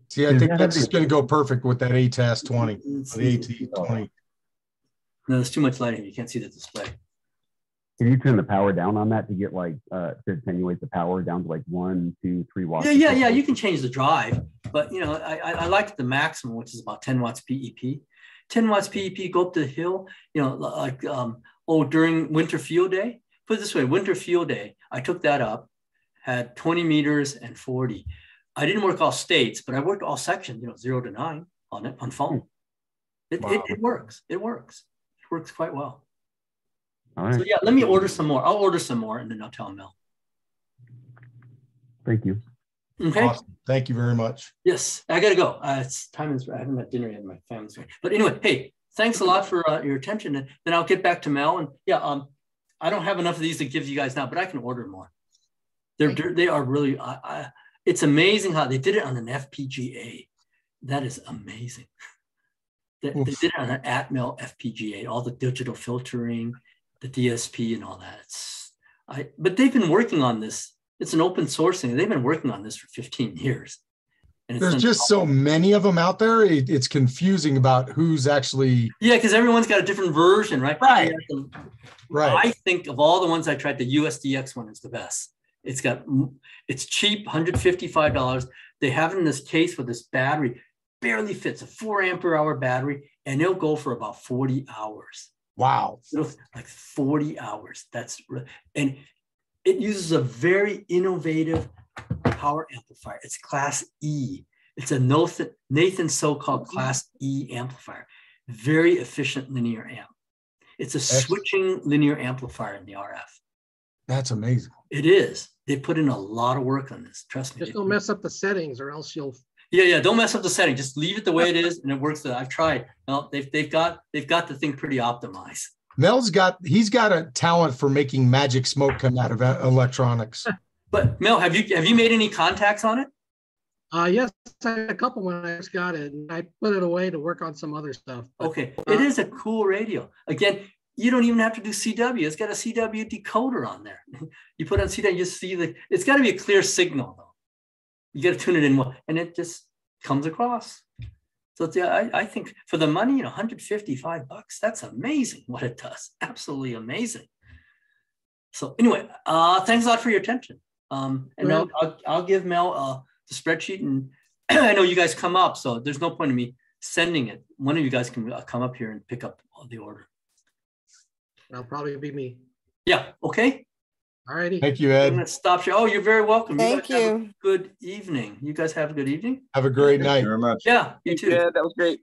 See, I think that's just going to go perfect with that ATAS 20, the AT20. No, there's too much light here. You can't see the display. Can you turn the power down on that to get like to attenuate the power down to like 1, 2, 3 watts? Yeah. You can change the drive, but you know, I like the maximum, which is about 10 watts PEP. 10 watts PEP, go up to the hill. You know, like during winter field day. Put it this way: winter field day, I took that up, had 20 meters and 40. I didn't work all states, but I worked all sections. You know, 0 to 9 on it on phone. It works. It works. It works quite well. All right. So yeah, let me order some more. I'll order some more and then I'll tell Mel. Thank you. Okay. Awesome. Thank you very much. Yes, I gotta go. It's time is. I haven't had dinner yet. My family's ready. But anyway, hey, thanks a lot for your attention. And then I'll get back to Mel. And yeah, I don't have enough of these to give you guys now, but I can order more. They are really. It's amazing how they did it on an FPGA. That is amazing. They did it on an Atmel FPGA. All the digital filtering, the DSP, and all that. But they've been working on this. It's an open source thing. They've been working on this for 15 years. And there's just so many of them out there. It's confusing about who's actually. Yeah, because everyone's got a different version, right? Right. Right. I think of all the ones I tried, the USDX one is the best. It's cheap, $155. They have it in this case with this battery, barely fits, a 4 ampere hour battery, and it'll go for about 40 hours. Wow. Like 40 hours. And it uses a very innovative power amplifier. It's class E. It's a Nathan so-called class E amplifier. Very efficient linear amp. It's a switching linear amplifier in the RF. That's amazing. It is. They put in a lot of work on this. Trust me. Just don't mess up the settings or else you'll. Yeah. Don't mess up the setting. Just leave it the way it is, and it works. I've tried. No, they've got the thing pretty optimized. Mel's got a talent for making magic smoke come out of electronics. But Mel, have you made any contacts on it? Yes, I had a couple when I just got it, and I put it away to work on some other stuff. But, okay, it is a cool radio. Again, you don't even have to do CW. It's got a CW decoder on there. You put on CW, you see it's got to be a clear signal though. You got to tune it in well, and it just comes across. So I think for the money, $155, that's amazing what it does. Absolutely amazing. So anyway, thanks a lot for your attention. And Mel, I'll give Mel the spreadsheet, and I know you guys come up, so there's no point in me sending it. One of you guys can come up here and pick up the order. That'll probably be me. Yeah. Okay. All righty. Thank you, Ed. I'm gonna stop you. Oh, you're very welcome. Thank you. Have a good evening. You guys have a good evening. Have a great night. Thank you very much. Yeah. You too. Yeah, that was great.